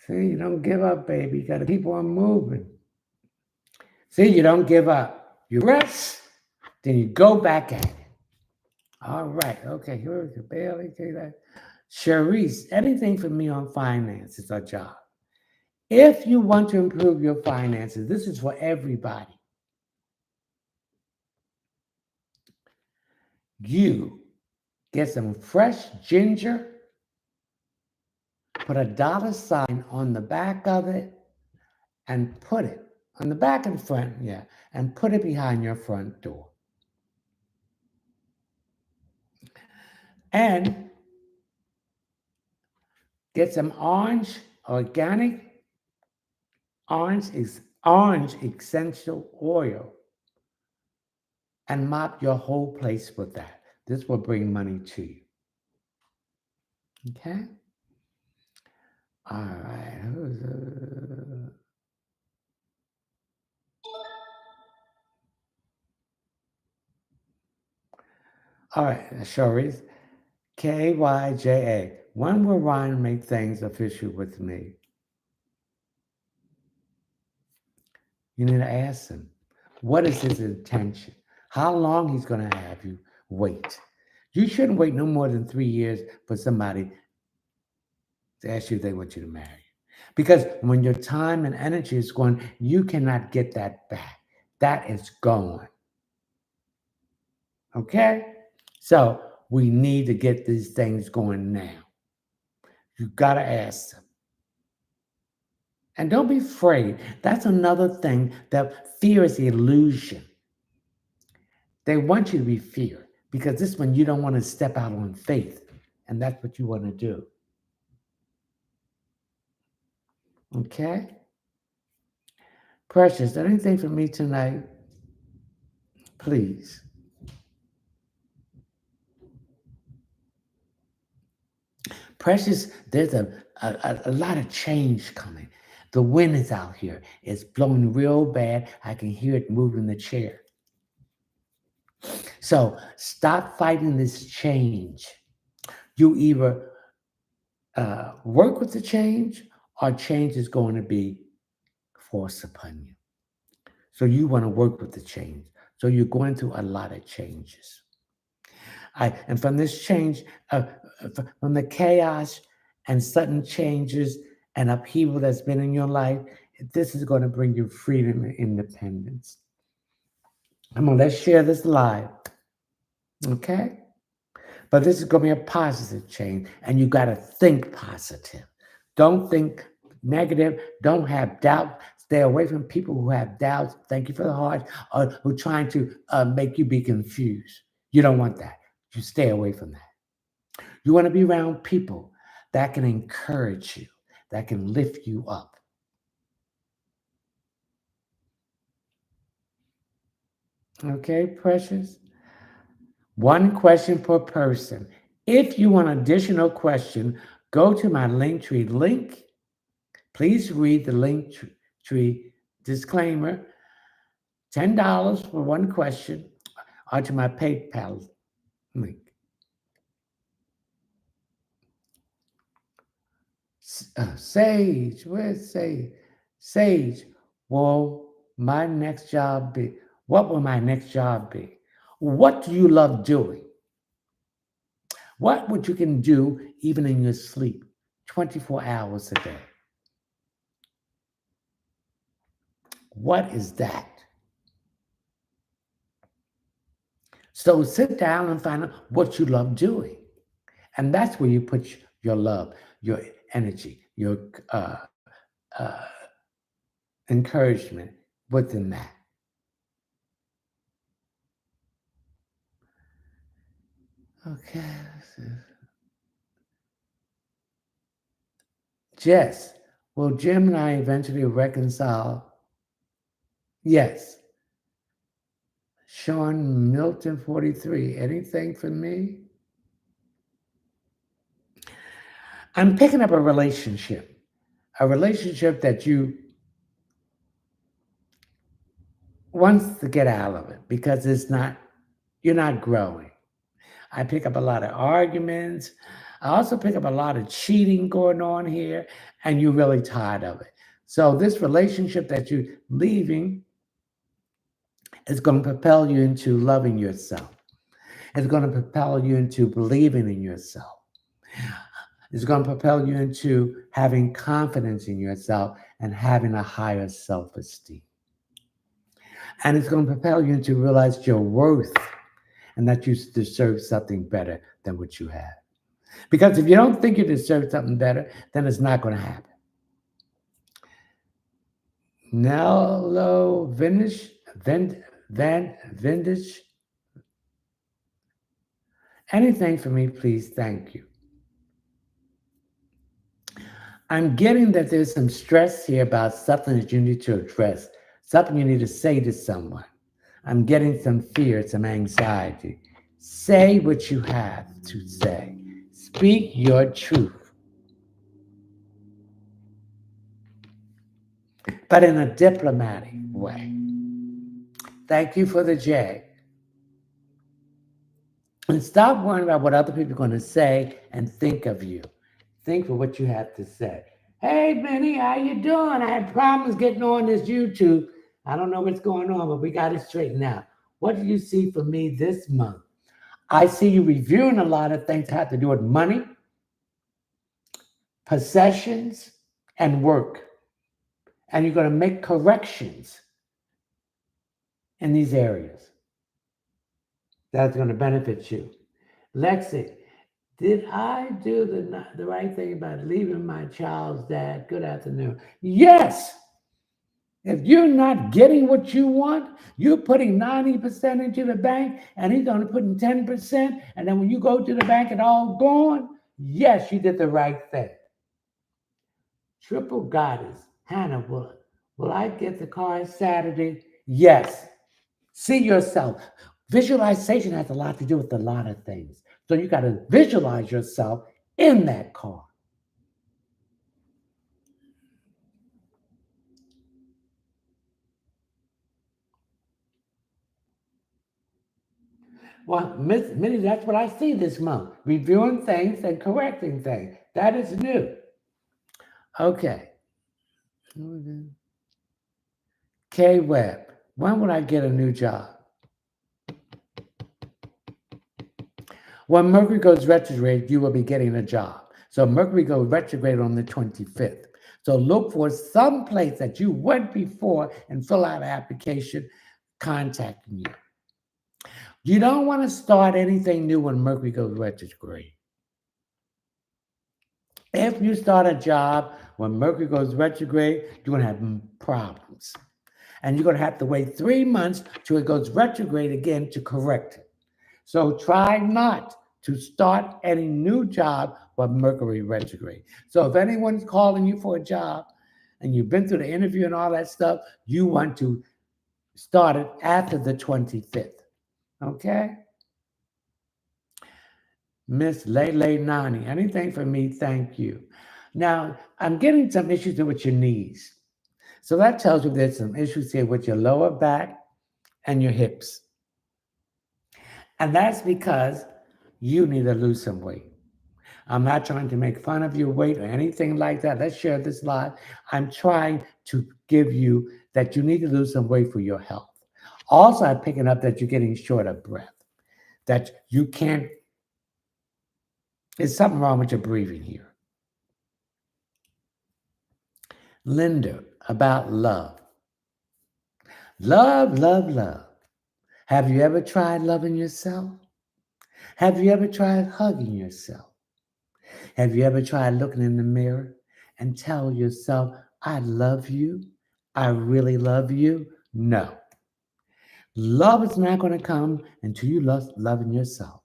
See, you don't give up, baby. You got to keep on moving. See, you don't give up. You rest, then you go back at it. All right. Okay. Here we go. Bailey, take that. Cherise, anything for me on finances or job? If you want to improve your finances, this is for everybody. You get some fresh ginger, put a dollar sign on the back of it, and put it on the back and front, yeah, and put it behind your front door. And get some orange, organic orange essential oil, and mop your whole place with that. This will bring money to you. Okay? All right. All right, Sharice. KYJA. When will Ryan make things official with me? You need to ask him. What is his intention? How long he's going to have you wait? You shouldn't wait no more than 3 years for somebody to ask you if they want you to marry. Because when your time and energy is gone, you cannot get that back. That is gone. Okay? So we need to get these things going now. You got to ask them. And don't be afraid. That's another thing that fear is the illusion. They want you to be feared because this one you don't want to step out on faith. And that's what you want to do. Okay? Precious, anything for me tonight? Please. Precious, there's a lot of change coming. The wind is out here. It's blowing real bad. I can hear it moving the chair. So stop fighting this change. You either work with the change or change is going to be forced upon you. So you want to work with the change. So you're going through a lot of changes. And from this change, from the chaos and sudden changes and upheaval that's been in your life, this is going to bring you freedom and independence. Come on, let's share this live. Okay? But this is going to be a positive change, and you got to think positive. Don't think negative. Don't have doubt. Stay away from people who have doubts. Thank you for the heart, or who are trying to make you be confused. You don't want that. You stay away from that. You want to be around people that can encourage you, that can lift you up. Okay, precious? One question per person. If you want additional question, go to my Linktree link. Please read the Linktree disclaimer. $10 for one question, or to my PayPal link. Sage, where's Sage? Sage, will my next job be? What will my next job be? What do you love doing? What would you can do even in your sleep, 24 hours a day? What is that? So sit down and find out what you love doing. And that's where you put your love, your energy, your uh, encouragement within that. Okay. Jess, will Jim and I eventually reconcile? Yes. Sean Milton 43. Anything for me? I'm picking up a relationship that you wants to get out of it because you're not growing. I pick up a lot of arguments. I also pick up a lot of cheating going on here, and you're really tired of it. So this relationship that you're leaving is going to propel you into loving yourself. It's going to propel you into believing in yourself. It's going to propel you into having confidence in yourself and having a higher self-esteem. And it's going to propel you into realize your worth and that you deserve something better than what you have. Because if you don't think you deserve something better, then it's not going to happen. Nello Vindish, Vindish, anything for me, please, thank you. I'm getting that there's some stress here about something that you need to address, something you need to say to someone. I'm getting some fear, some anxiety. Say what you have to say. Speak your truth, but in a diplomatic way. Thank you for the J. And stop worrying about what other people are going to say and think of you. Think of what you have to say. Hey, Benny, how you doing? I had problems getting on this YouTube. I don't know what's going on, but we got it straightened out. What do you see for me this month? I see you reviewing a lot of things that have to do with money, possessions, and work. And you're going to make corrections in these areas. That's going to benefit you. Lexi, did I do the right thing about leaving my child's dad? Good afternoon. Yes. If you're not getting what you want, you're putting 90% into the bank and he's only putting 10%. And then when you go to the bank, it's all gone. Yes, you did the right thing. Triple Goddess, Hannah, will I get the car Saturday? Yes. See yourself. Visualization has a lot to do with a lot of things. So you got to visualize yourself in that car. Well, Miss Minnie, that's what I see this month. Reviewing things and correcting things. That is new. Okay. K Webb, when will I get a new job? When Mercury goes retrograde, you will be getting a job. So Mercury goes retrograde on the 25th. So look for some place that you went before and fill out an application contacting you. You don't want to start anything new when Mercury goes retrograde. If you start a job when Mercury goes retrograde, you're going to have problems. And you're going to have to wait 3 months till it goes retrograde again to correct it. So try not to start any new job with Mercury retrograde. So if anyone's calling you for a job and you've been through the interview and all that stuff, you want to start it after the 25th. Okay? Miss Lele Nani, anything for me, thank you. Now, I'm getting some issues with your knees. So that tells you there's some issues here with your lower back and your hips. And that's because you need to lose some weight. I'm not trying to make fun of your weight or anything like that. Let's share this live. I'm trying to give you that you need to lose some weight for your health. Also, I'm picking up that you're getting short of breath, that you can't, there's something wrong with your breathing here. Linda, about love. Love, love, love. Have you ever tried loving yourself? Have you ever tried hugging yourself? Have you ever tried looking in the mirror and tell yourself, I love you? I really love you? No. Love is not going to come until you love loving yourself.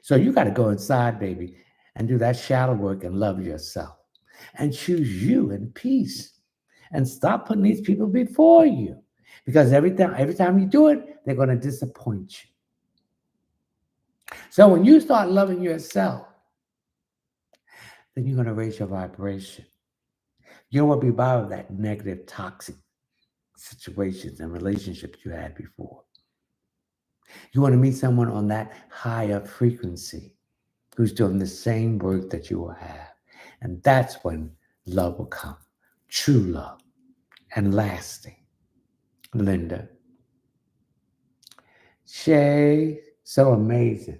So you got to go inside, baby, and do that shadow work and love yourself and choose you in peace and stop putting these people before you because every time you do it, they're going to disappoint you. So when you start loving yourself, then you're going to raise your vibration. You don't want to be bothered with that negative, toxic situations and relationships you had before. You want to meet someone on that higher frequency who's doing the same work that you will have. And that's when love will come. True love and lasting. Linda. Shay, so amazing.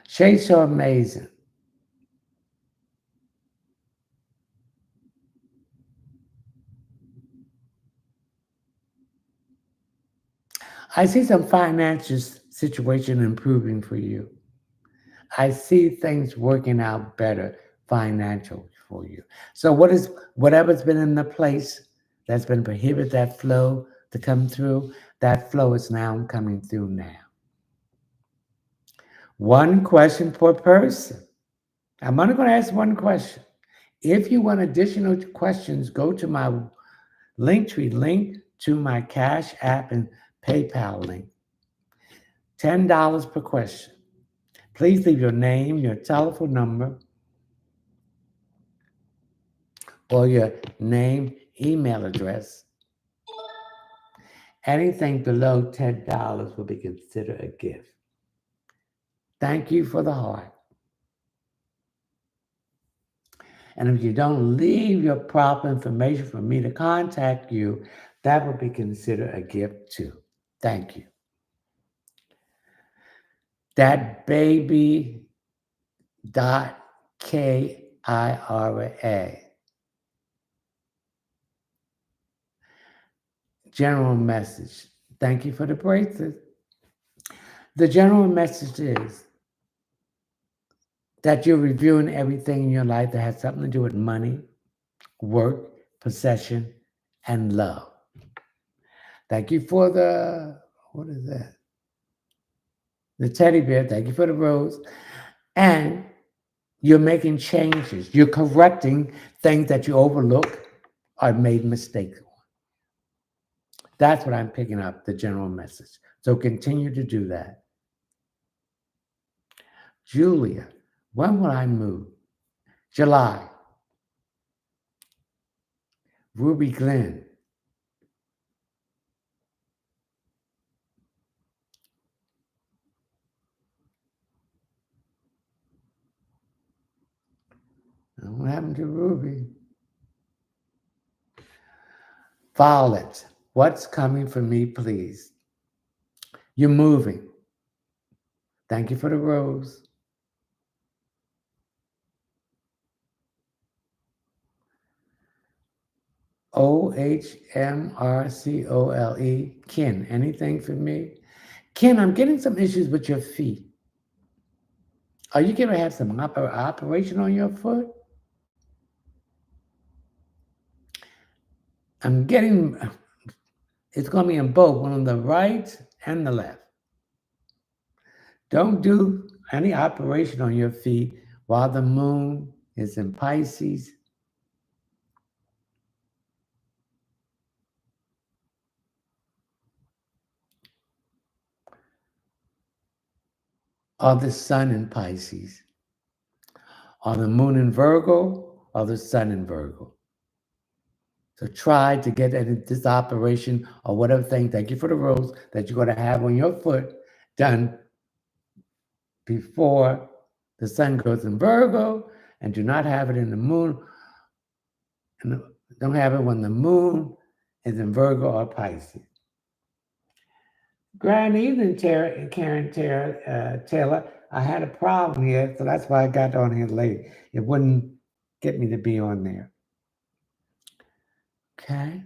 Shay, so amazing. I see some financial situation improving for you. I see things working out better financially for you. So whatever's been in the place that's been prohibited that flow to come through, that flow is now coming through now. One question per person. I'm only going to ask one question. If you want additional questions, go to my Linktree link to my Cash App and PayPal link. $10 per question. Please leave your name, your telephone number, or your name, email address. Anything below $10 will be considered a gift. Thank you for the heart. And if you don't leave your proper information for me to contact you, that will be considered a gift too. Thank you. That baby dot KIRA. General message. Thank you for the bracelet. The general message is that you're reviewing everything in your life that has something to do with money, work, possession, and love. Thank you for what is that? The teddy bear. Thank you for the rose. And you're making changes. You're correcting things that you overlook or made mistakes on. That's what I'm picking up, the general message. So continue to do that. Julia, when will I move? July. Ruby Glenn. What happened to Ruby? Violet, what's coming for me, please? You're moving. Thank you for the rose. OHMRCOLE. Ken, anything for me? Ken, I'm getting some issues with your feet. Are you going to have some operation on your foot? I'm getting, it's going to be in both, one on the right and the left. Don't do any operation on your feet while the moon is in Pisces. Or the sun in Pisces. Or the moon in Virgo, or the sun in Virgo. So try to get this operation or whatever thing, thank you for the rose, that you're going to have on your foot done before the sun goes in Virgo, and do not have it in the moon. And don't have it when the moon is in Virgo or Pisces. Grand evening, Karen Taylor. I had a problem here, so that's why I got on here late. It wouldn't get me to be on there. Okay.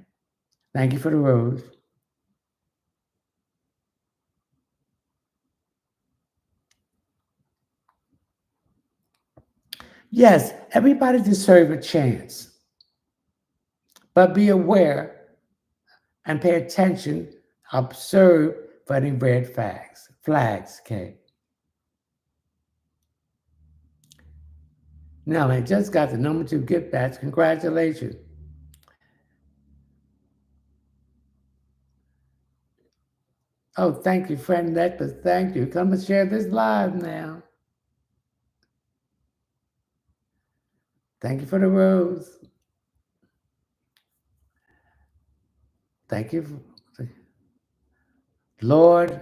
Thank you for the rose. Yes, everybody deserves a chance. But be aware and pay attention, observe for any red flags, okay? Now, I just got the number 2 gift batch. Congratulations. Oh, thank you, friend Necklace. Thank you. Come and share this live now. Thank you for the rose. Thank you. Lord,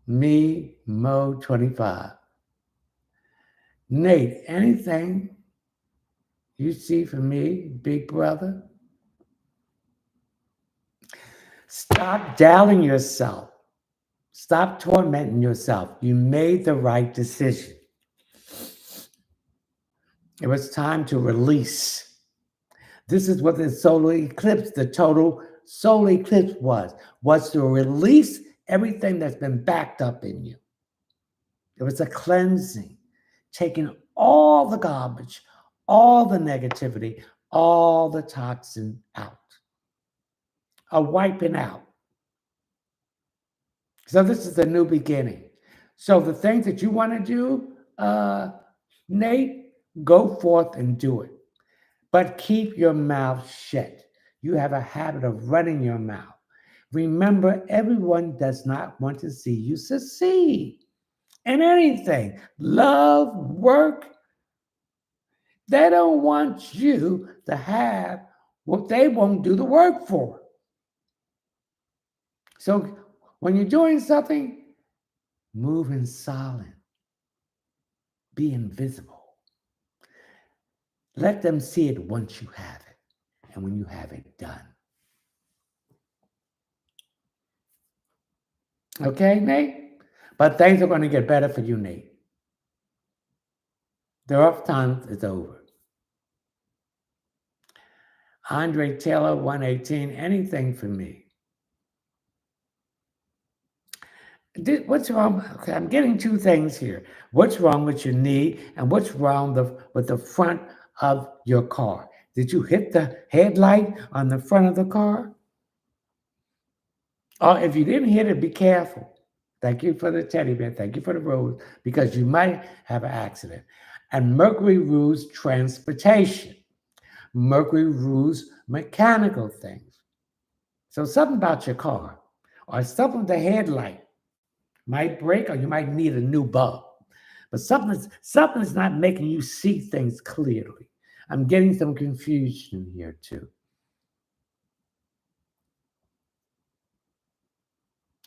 Me, Mo 25. Nate, anything you see for me, big brother? Stop doubting yourself. Stop tormenting yourself. You made the right decision. It was time to release. This is what the solar eclipse, the total solar eclipse was to release everything that's been backed up in you. It was a cleansing, taking all the garbage, all the negativity, all the toxin out, a wiping out. So this is a new beginning. So the things that you want to do, Nate, go forth and do it. But keep your mouth shut. You have a habit of running your mouth. Remember, everyone does not want to see you succeed in anything. Love, work. They don't want you to have what they won't do the work for. So when you're doing something, move in silence. Be invisible. Let them see it once you have it and when you have it done. Okay, Nate? But things are going to get better for you, Nate. The rough times is over. Andre Taylor, 118, anything for me. What's wrong? Okay, I'm getting two things here. What's wrong with your knee and what's wrong with the front of your car? Did you hit the headlight on the front of the car? Or if you didn't hit it, be careful. Thank you for the teddy bear. Thank you for the rose, because you might have an accident. And Mercury rules transportation. Mercury rules mechanical things. So something about your car or something with the headlight might break, or you might need a new bulb. But something's not making you see things clearly. I'm getting some confusion here too.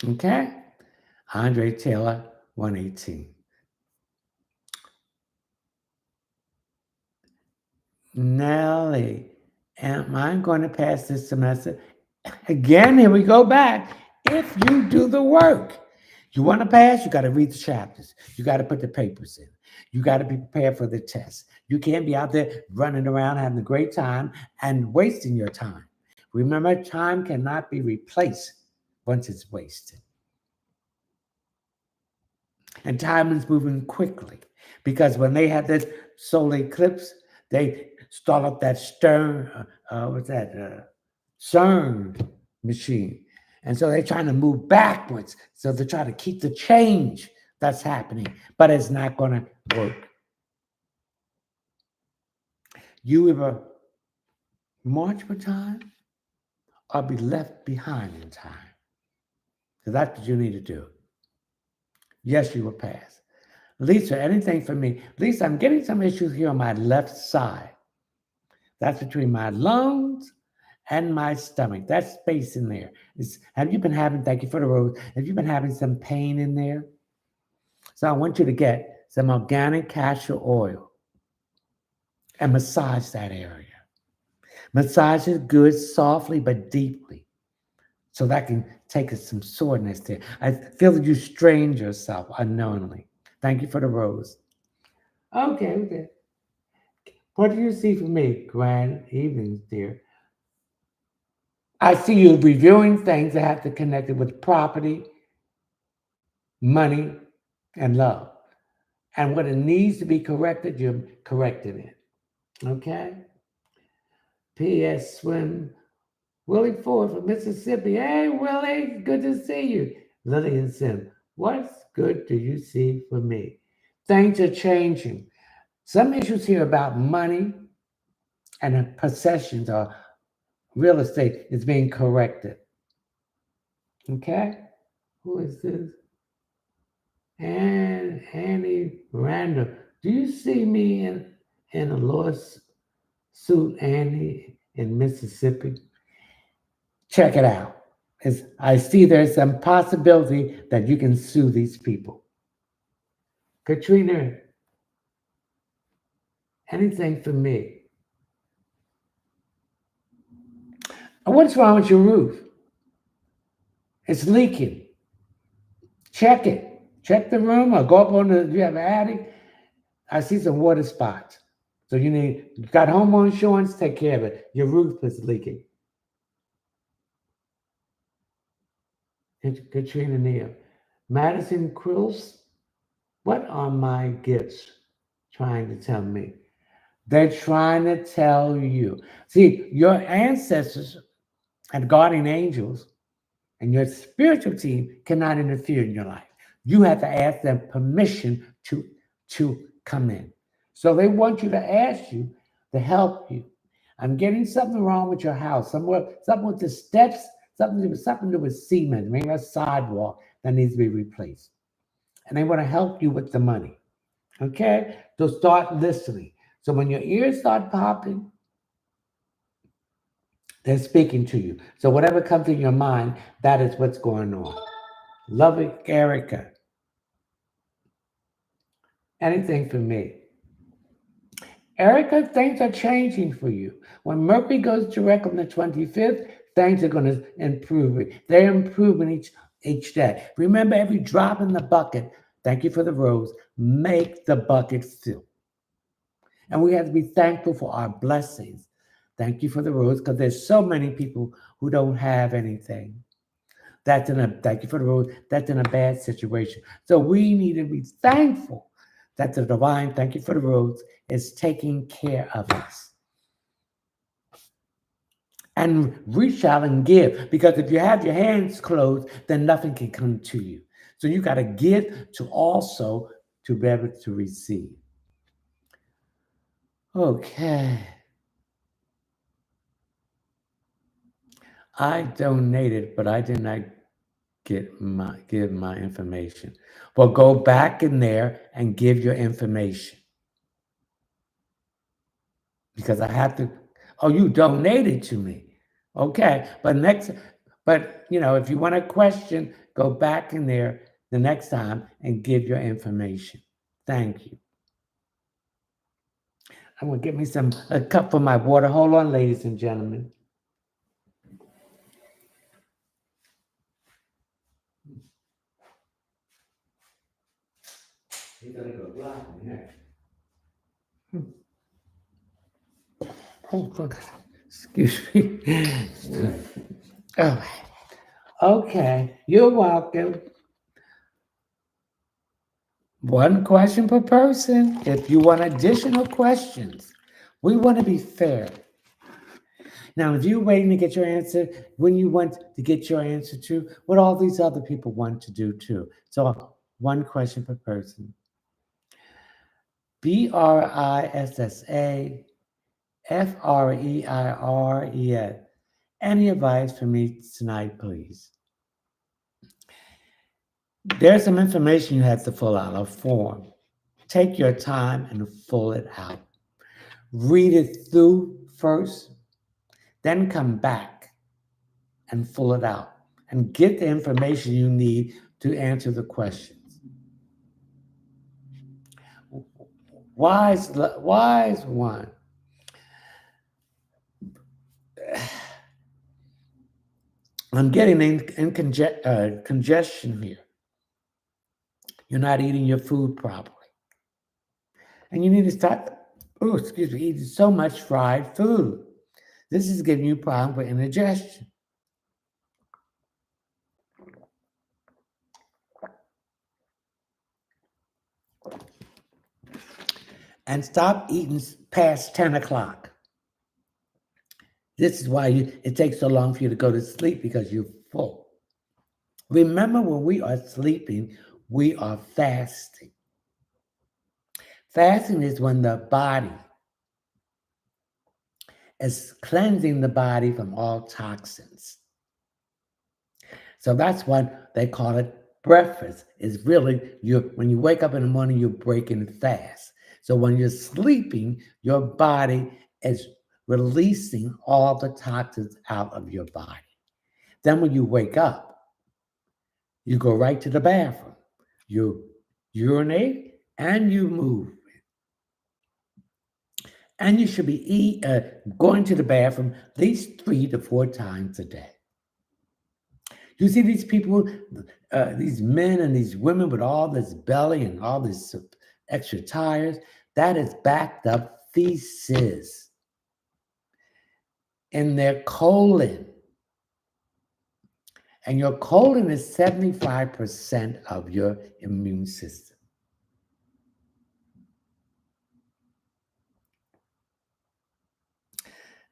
Okay? Andre Taylor, 118. Nelly, am I going to pass this semester? Again, here we go back. If you do the work, you want to pass, you got to read the chapters. You got to put the papers in. You got to be prepared for the test. You can't be out there running around having a great time and wasting your time. Remember, time cannot be replaced once it's wasted. And time is moving quickly because when they had this solar eclipse, they start up that CERN machine. And so they're trying to move backwards. So they're trying to keep the change that's happening, but it's not going to work. You either march with time or be left behind in time. So that's what you need to do. Yes, you will pass. Lisa, anything for me? Lisa, I'm getting some issues here on my left side. That's between my lungs and my stomach. That space in there. Have you been having, thank you for the rose, have you been having some pain in there? So I want you to get some organic castor oil and massage that area. Massage it good, softly, but deeply. So that can take some soreness there. I feel that you strained yourself unknowingly. Thank you for the rose. Okay. What do you see for me? Grand evenings, dear. I see you reviewing things that have to connect it with property, money, and love. And when it needs to be corrected, you're correcting it. Okay? P.S. Swim. Willie Ford from Mississippi. Hey, Willie, good to see you. Lillian Sim. What's good do you see for me? Things are changing. Some issues here about money and possessions or real estate is being corrected. Okay? Who is this? And Annie Randall. Do you see me in a lawsuit, Annie, in Mississippi? Check it out. I see there's some possibility that you can sue these people. Katrina, anything for me? What's wrong with your roof? It's leaking. Check it. Check the room or go up on the, you have an attic. I see some water spots. So you got home insurance, take care of it. Your roof is leaking. Katrina Neal. Madison Quills, what are my gifts trying to tell me? They're trying to tell you. See, your ancestors and guardian angels and your spiritual team cannot interfere in your life. You have to ask them permission to come in. So they want you to ask you to help you. I'm getting something wrong with your house. Something with the steps, something to do with cement, maybe a sidewalk that needs to be replaced. And they want to help you with the money. Okay? So start listening. So when your ears start popping, they're speaking to you. So whatever comes in your mind, that is what's going on. Love it, Erica. Anything for me. Erica, things are changing for you. When Mercury goes direct on the 25th, things are going to improve. They're improving each day. Remember, every drop in the bucket, thank you for the rose, make the bucket fill. And we have to be thankful for our blessings. Thank you for the rose, because there's so many people who don't have anything. Thank you for the rose, that's in a bad situation. So we need to be thankful that the divine, thank you for the rose, is taking care of us. And reach out and give, because if you have your hands closed, then nothing can come to you. So you got to give to also to be able to receive. Okay. I donated, but I did not give my information. Well, go back in there and give your information. Because I have to, oh, you donated to me. Okay. But if you want a question, go back in there the next time and give your information. Thank you. I'm gonna get me a cup for my water. Hold on, ladies and gentlemen. You're gonna go black here. Oh, excuse me. Oh, okay, you're welcome. One question per person. If you want additional questions, we want to be fair. Now, if you're waiting to get your answer, when you want to get your answer to, what all these other people want to do too. So, one question per person. BRISSA FREIRES. Any advice for me tonight, please? There's some information you have to fill out, a form. Take your time and fill it out. Read it through first, then come back and fill it out and get the information you need to answer the questions. Wise one. I'm getting in congestion here. You're not eating your food properly. And you need to stop, eating so much fried food. This is giving you a problem with indigestion. And stop eating past 10 o'clock. This is why it takes so long for you to go to sleep, because you're full. Remember, when we are sleeping, we are fasting. Fasting is when the body is cleansing the body from all toxins. So that's what they call it breakfast. Is really when you wake up in the morning, you're breaking fast. So when you're sleeping, your body is releasing all the toxins out of your body. Then when you wake up, you go right to the bathroom. You urinate and you move. And you should be going to the bathroom at least 3 to 4 times a day. You see these people, these men and these women with all this belly and all this extra tires, that is backed up feces in their colon. And your colon is 75% of your immune system.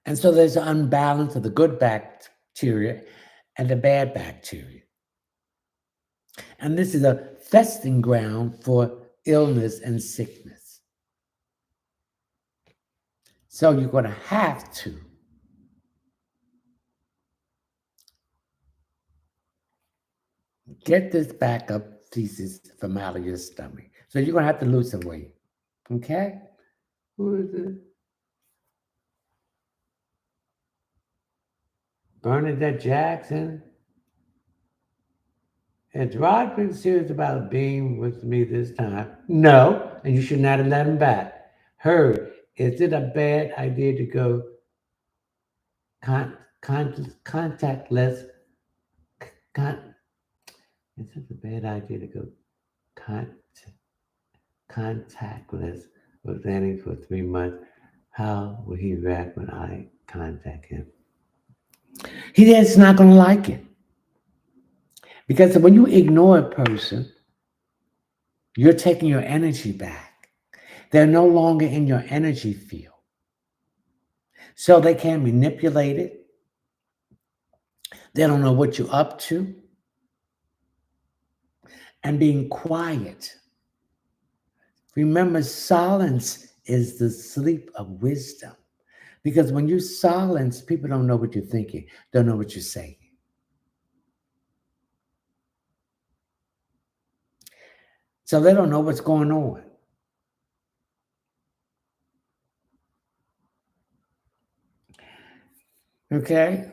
And so there's an unbalance of the good bacteria and the bad bacteria. And this is a festing ground for illness and sickness. So you're going to have to get this backup feces from out of your stomach. So you're going to have to lose some weight. Okay? Who is it? Bernadette Jackson. Has Rod been serious about being with me this time? No, and you should not have let him back. Heard, is it a bad idea to go contactless? Is it a bad idea to go contactless with Danny for 3 months? How will he react when I contact him? He is not going to like it. Because when you ignore a person, you're taking your energy back. They're no longer in your energy field. So they can't manipulate it. They don't know what you're up to. And being quiet. Remember, silence is the sleep of wisdom. Because when you silence, people don't know what you're thinking, don't know what you're saying. So they don't know what's going on. Okay?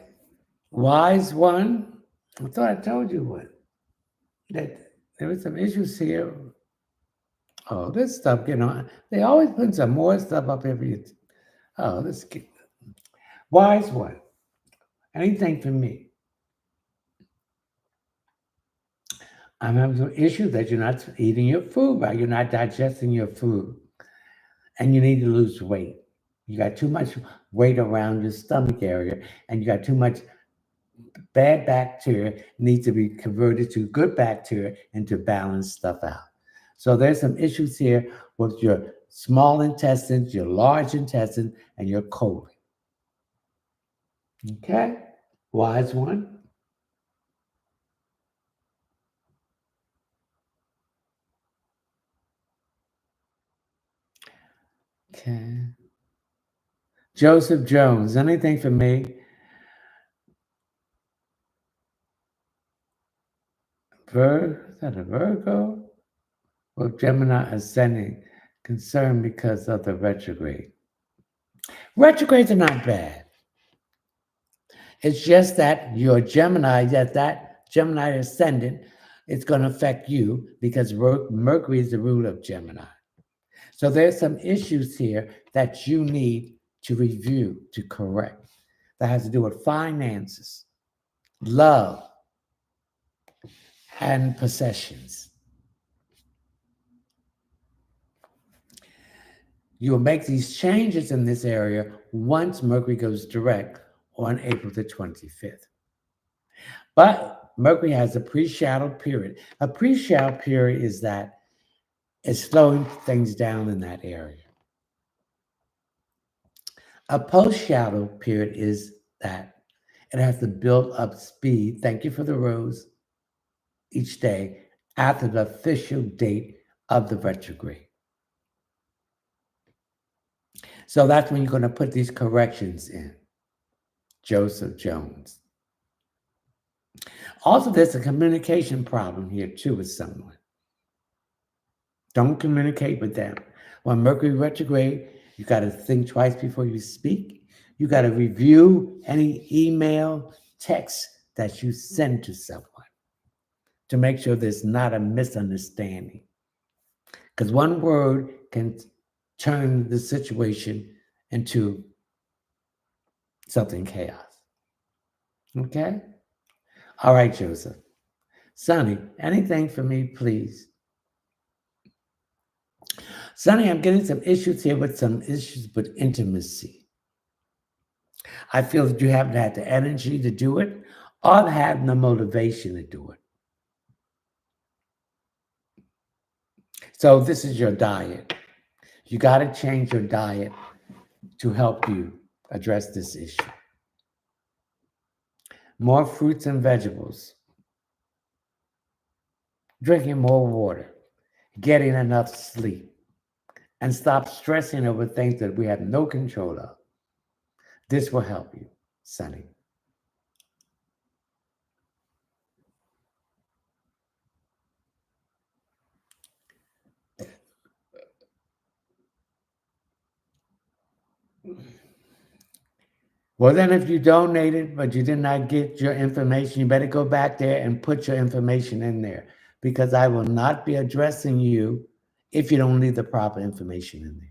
Wise one. I thought I told you what. That there were some issues here. Oh, this stuff, they always put some more stuff up every. Oh, this kid. Wise one. Anything for me. I'm having some issues that you're not eating your food right. You're not digesting your food. And you need to lose weight. You got too much weight around your stomach area, and you got too much bad bacteria needs to be converted to good bacteria and to balance stuff out. So there's some issues here with your small intestines, your large intestine, and your colon. Okay? Wise one. Okay. Joseph Jones, anything for me? Is that a Virgo? Or Gemini ascending, concerned because of the retrograde. Retrogrades are not bad. It's just that your Gemini, that Gemini ascendant, it's going to affect you because Mercury is the ruler of Gemini. So there's some issues here that you need to review, to correct. That has to do with finances, love, and possessions. You'll make these changes in this area once Mercury goes direct on April the 25th. But Mercury has a pre-shadow period. A pre-shadow period is that it's slowing things down in that area. A post-shadow period is that it has to build up speed. Thank you for the rose. Each day after the official date of the retrograde. So that's when you're going to put these corrections in. Joseph Jones. Also, there's a communication problem here too with someone. Don't communicate with them. When Mercury retrograde, you got to think twice before you speak. You got to review any email, text that you send to someone to make sure there's not a misunderstanding. Because one word can turn the situation into something chaos. Okay? All right, Joseph. Sonny, anything for me, please? Sonny, I'm getting some issues here with some issues with intimacy. I feel that you haven't had the energy to do it or have the motivation to do it. So this is your diet. You got to change your diet to help you address this issue. More fruits and vegetables, drinking more water, getting enough sleep, and stop stressing over things that we have no control of. This will help you, Sonny. Well, then, if you donated but you did not get your information, you better go back there and put your information in there because I will not be addressing you if you don't leave the proper information in there.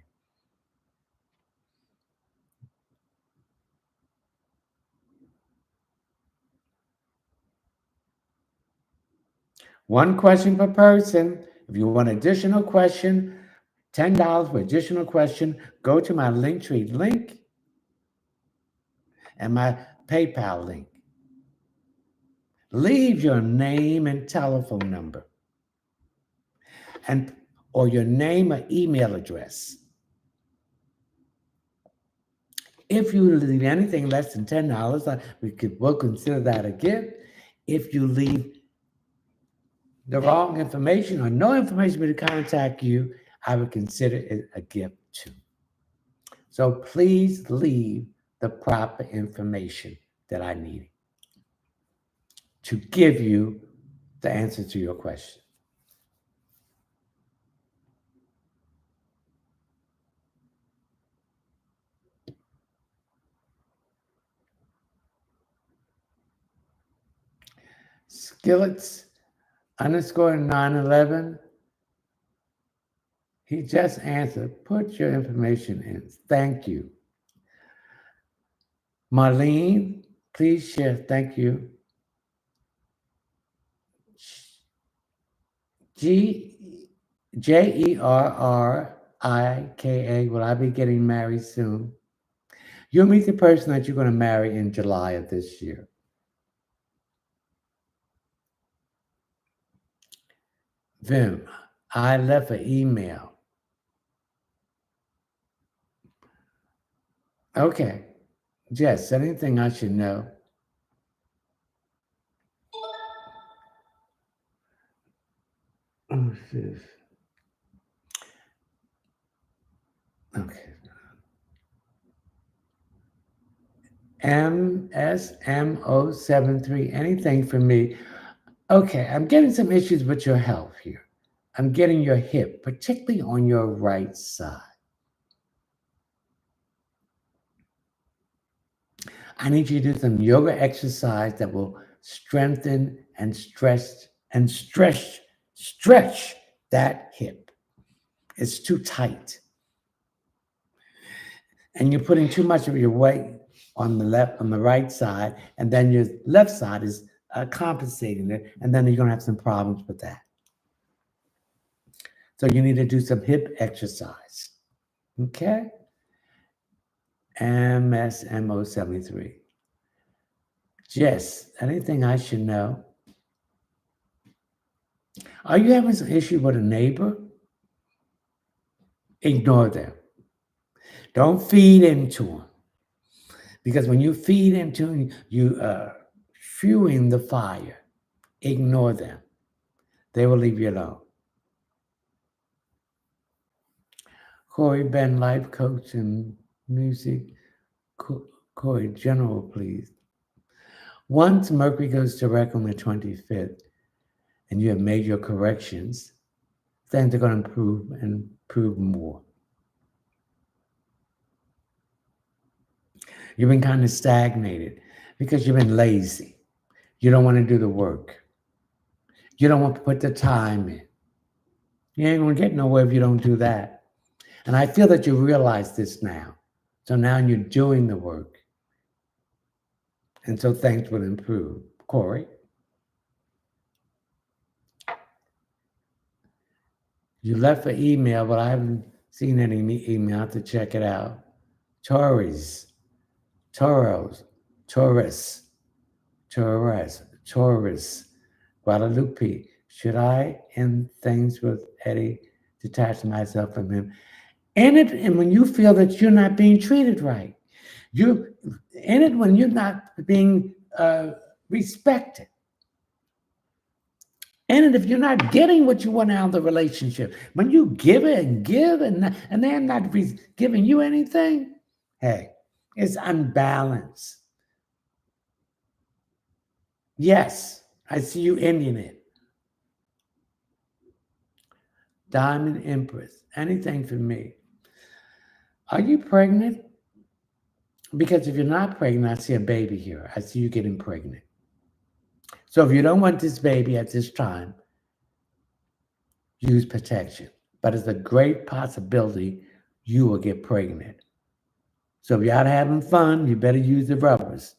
One question per person. If you want additional question, $10 for additional question, go to my Linktree link and my PayPal link. Leave your name and telephone number and or your name or email address. If you leave anything less than $10, we'll consider that a gift. If you leave the wrong information or no information to contact you, I would consider it a gift too. So please leave the proper information that I need to give you the answer to your question. Skillets underscore 911. He just answered, put your information in. Thank you. Marlene, please share. Thank you. Jerrika. Will I be getting married soon? You'll meet the person that you're going to marry in July of this year. Vim, I left an email. Okay. Jess, anything I should know? Oh, sis. Okay. MSMO73, anything for me? Okay, I'm getting some issues with your health here. I'm getting your hip, particularly on your right side. I need you to do some yoga exercise that will strengthen and stretch that hip. It's too tight. And you're putting too much of your weight on the right side, and then your left side is compensating it, and then you're going to have some problems with that. So you need to do some hip exercise. Okay? MSMO73. Jess, anything I should know? Are you having some issue with a neighbor? Ignore them. Don't feed into them. Because when you feed into them, you are fueling the fire. Ignore them. They will leave you alone. Corey Ben, life coach and music. Corey, general, please. Once Mercury goes direct on the 25th and you have made your corrections, things are going to improve and improve more. You've been kind of stagnated because you've been lazy. You don't want to do the work. You don't want to put the time in. You ain't going to get nowhere if you don't do that. And I feel that you realize this now. So now you're doing the work. And so things will improve. Corey? You left an email, but I haven't seen any email. I have to check it out. Taurus, Taurus, Taurus, Taurus, Taurus, Guadalupe. Should I end things with Eddie, detach myself from him? End it, and when you feel that you're not being treated right, you end it when you're not being respected. And if you're not getting what you want out of the relationship, when you give it and give and they're not giving you anything, hey, it's unbalanced. Yes, I see you ending it. Diamond Empress, anything for me. Are you pregnant? Because if you're not pregnant, I see a baby here. I see you getting pregnant. So if you don't want this baby at this time, use protection. But it's a great possibility you will get pregnant. So if you're out having fun, you better use the rubbers.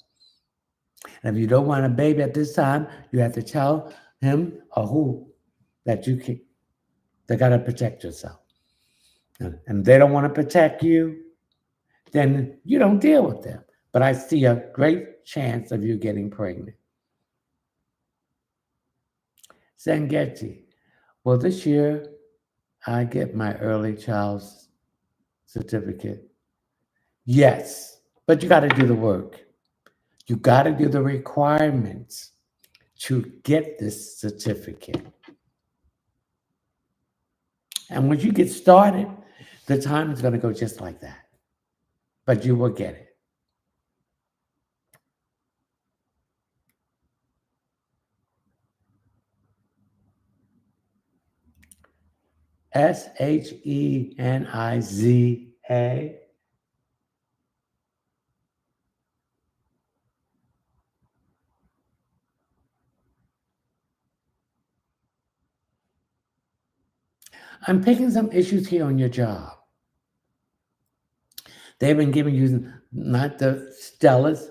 And if you don't want a baby at this time, you have to tell him or who that you can, they got to protect yourself. And if they don't want to protect you, then you don't deal with them. But I see a great chance of you getting pregnant. Sangeti, well, this year I get my early child's certificate. Yes, but you got to do the work. You got to do the requirements to get this certificate. And when you get started, the time is going to go just like that. But you will get it. Sheniza. I'm picking some issues here on your job. They've been giving you not the stellars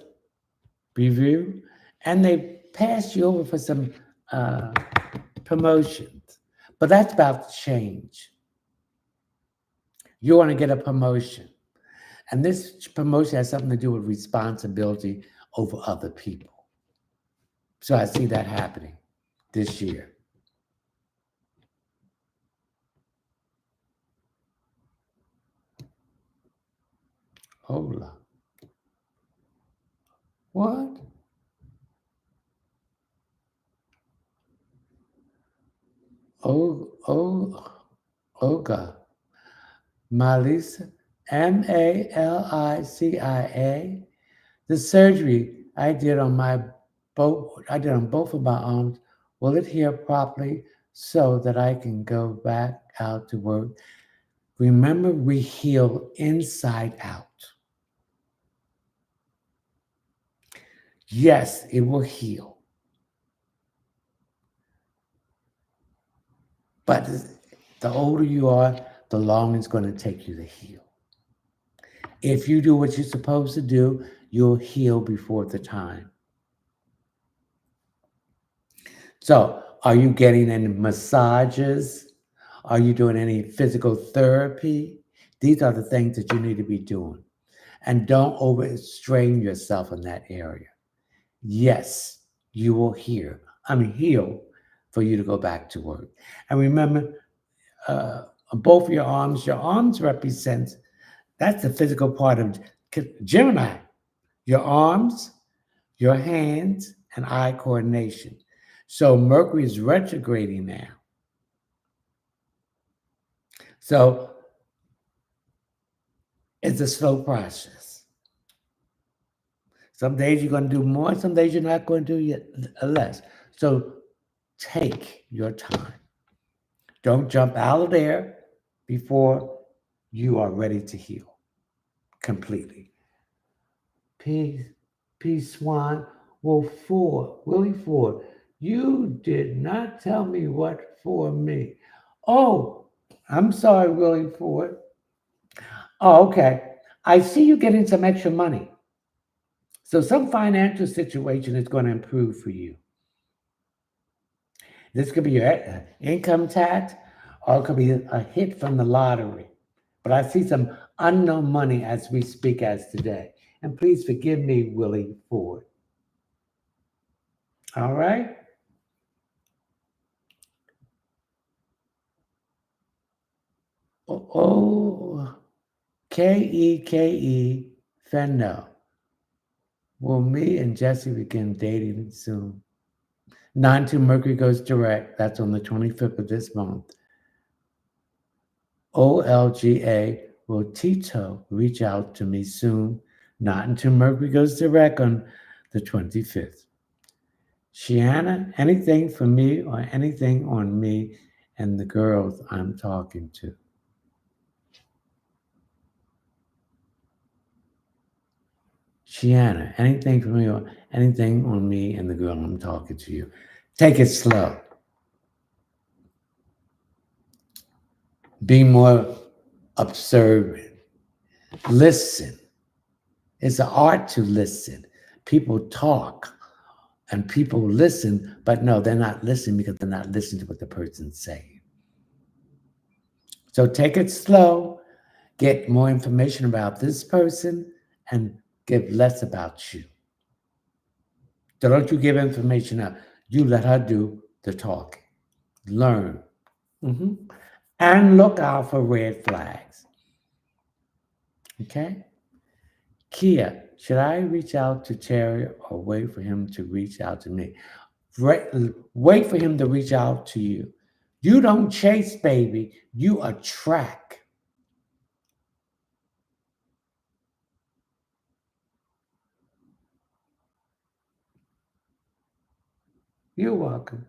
review, and they passed you over for some promotions. But that's about to change. You want to get a promotion. And this promotion has something to do with responsibility over other people. So I see that happening this year. Hola. What? Olga. Malicia. Malicia. The surgery I did on both of my arms. Will it heal properly so that I can go back out to work? Remember, we heal inside out. Yes, it will heal. But the older you are, the longer it's going to take you to heal. If you do what you're supposed to do, you'll heal before the time. So, are you getting any massages? Are you doing any physical therapy? These are the things that you need to be doing. And don't overstrain yourself in that area. Yes, you will heal for you to go back to work. And remember, both your arms represent, that's the physical part of Gemini. Your arms, your hands, and eye coordination. So Mercury is retrograding now. So it's a slow process. Some days you're going to do more, some days you're not going to do less. So take your time. Don't jump out of there before you are ready to heal completely. Peace, Swan. Well, Willie Ford, you did not tell me what for me. Oh, I'm sorry, Willie Ford. Oh, okay. I see you getting some extra money. So some financial situation is going to improve for you. This could be your income tax, or it could be a hit from the lottery. But I see some unknown money as we speak as today. And please forgive me, Willie Ford. All right? Oh, Keke Fenno. Will me and Jesse begin dating soon? 9 to Mercury goes direct. That's on the 25th of this month. OLGA, will Tito reach out to me soon? Not until Mercury goes direct on the 25th. Shiana, anything for me or anything on me and the girls I'm talking to? Shiana, anything for me or anything on me and the girl I'm talking to you? Take it slow. Be more observant. Listen. It's an art to listen. People talk and people listen, but no, they're not listening because they're not listening to what the person's saying. So take it slow, get more information about this person, and give less about you. So don't you give information out. You let her do the talking. Learn. Mhm. And look out for red flags. Okay? Kia, should I reach out to Terry or wait for him to reach out to me? Wait for him to reach out to you. You don't chase, baby. You attract. You're welcome.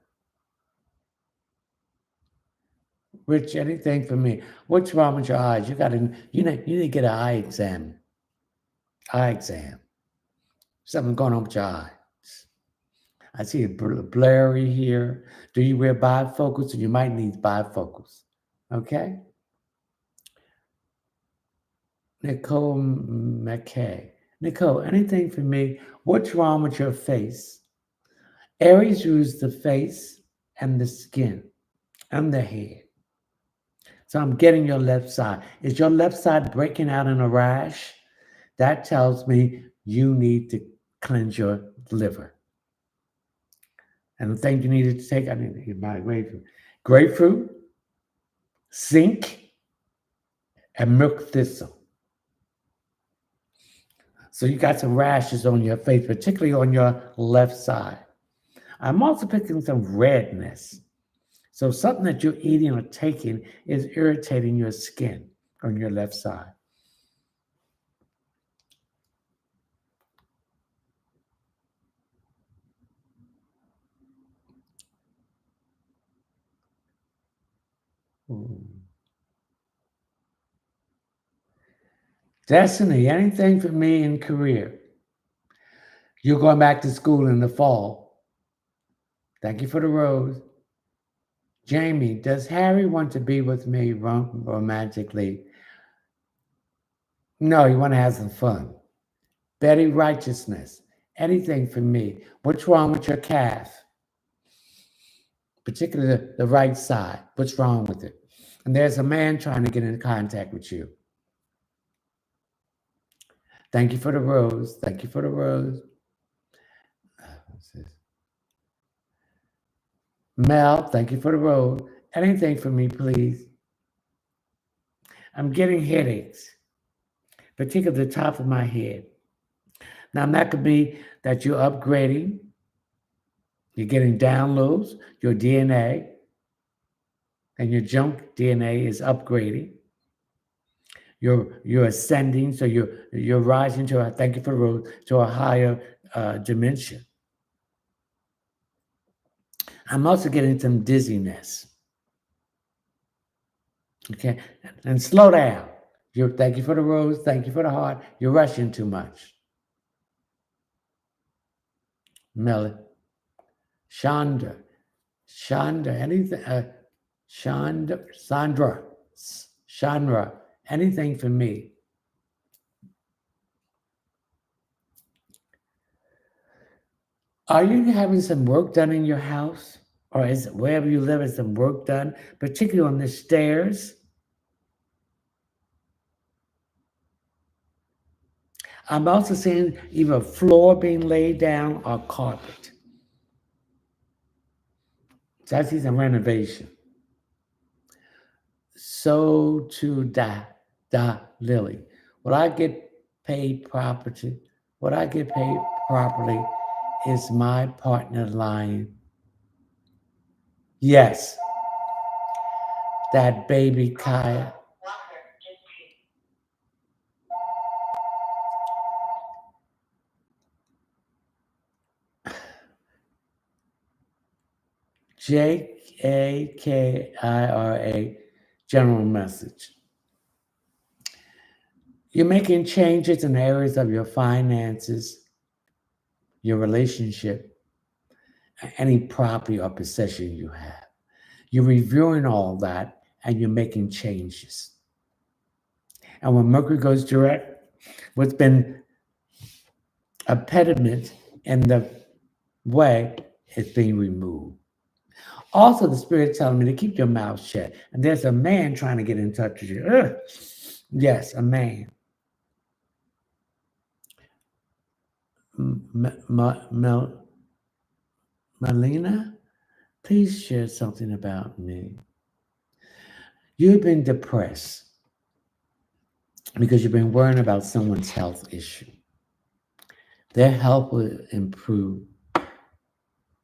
Rich, anything for me? What's wrong with your eyes? You need to get an eye exam. Eye exam. Something going on with your eyes. I see it blurry here. Do you wear bifocals? You might need bifocals. Okay? Nicole McKay. Nicole, anything for me? What's wrong with your face? Aries rules the face and the skin and the head. So I'm getting your left side. Is your left side breaking out in a rash? That tells me you need to cleanse your liver. And the thing you needed to take, I need to get my grapefruit. Grapefruit, zinc, and milk thistle. So you got some rashes on your face, particularly on your left side. I'm also picking some redness. So something that you're eating or taking is irritating your skin on your left side. Hmm. Destiny, anything for me in career? You're going back to school in the fall. Thank you for the rose. Jamie, does Harry want to be with me romantically? No, you want to have some fun. Betty, righteousness. Anything for me. What's wrong with your calf? Particularly the right side. What's wrong with it? And there's a man trying to get in contact with you. Thank you for the rose. Thank you for the rose. What's this? Mel, thank you for the rose. Anything for me, please. I'm getting headaches, particularly the top of my head. Now, that could be that you're upgrading, you're getting downloads, your DNA, and your junk DNA is upgrading. You're ascending, so you're rising to a, thank you for the rose, to a higher dimension. I'm also getting some dizziness. Okay, and slow down. Thank you for the rose. Thank you for the heart. You're rushing too much. Mel, Chandra, anything, Chandra, anything for me. Are you having some work done in your house? Or is wherever you live, is some work done, particularly on the stairs? I'm also seeing either floor being laid down or carpet. So I see some renovation. So to Lily. What I get paid property, what I get paid properly is my partner lying. Yes, that baby Kaya. JAKIRA, general message. You're making changes in areas of your finances, your relationship, any property or possession you have. You're reviewing all that and you're making changes. And when Mercury goes direct, what's been a pediment in the way is being removed. Also, the spirit telling me to keep your mouth shut. And there's a man trying to get in touch with you. Ugh. Yes, a man. Melina, please share something about me. You've been depressed because you've been worrying about someone's health issue. Their health will improve.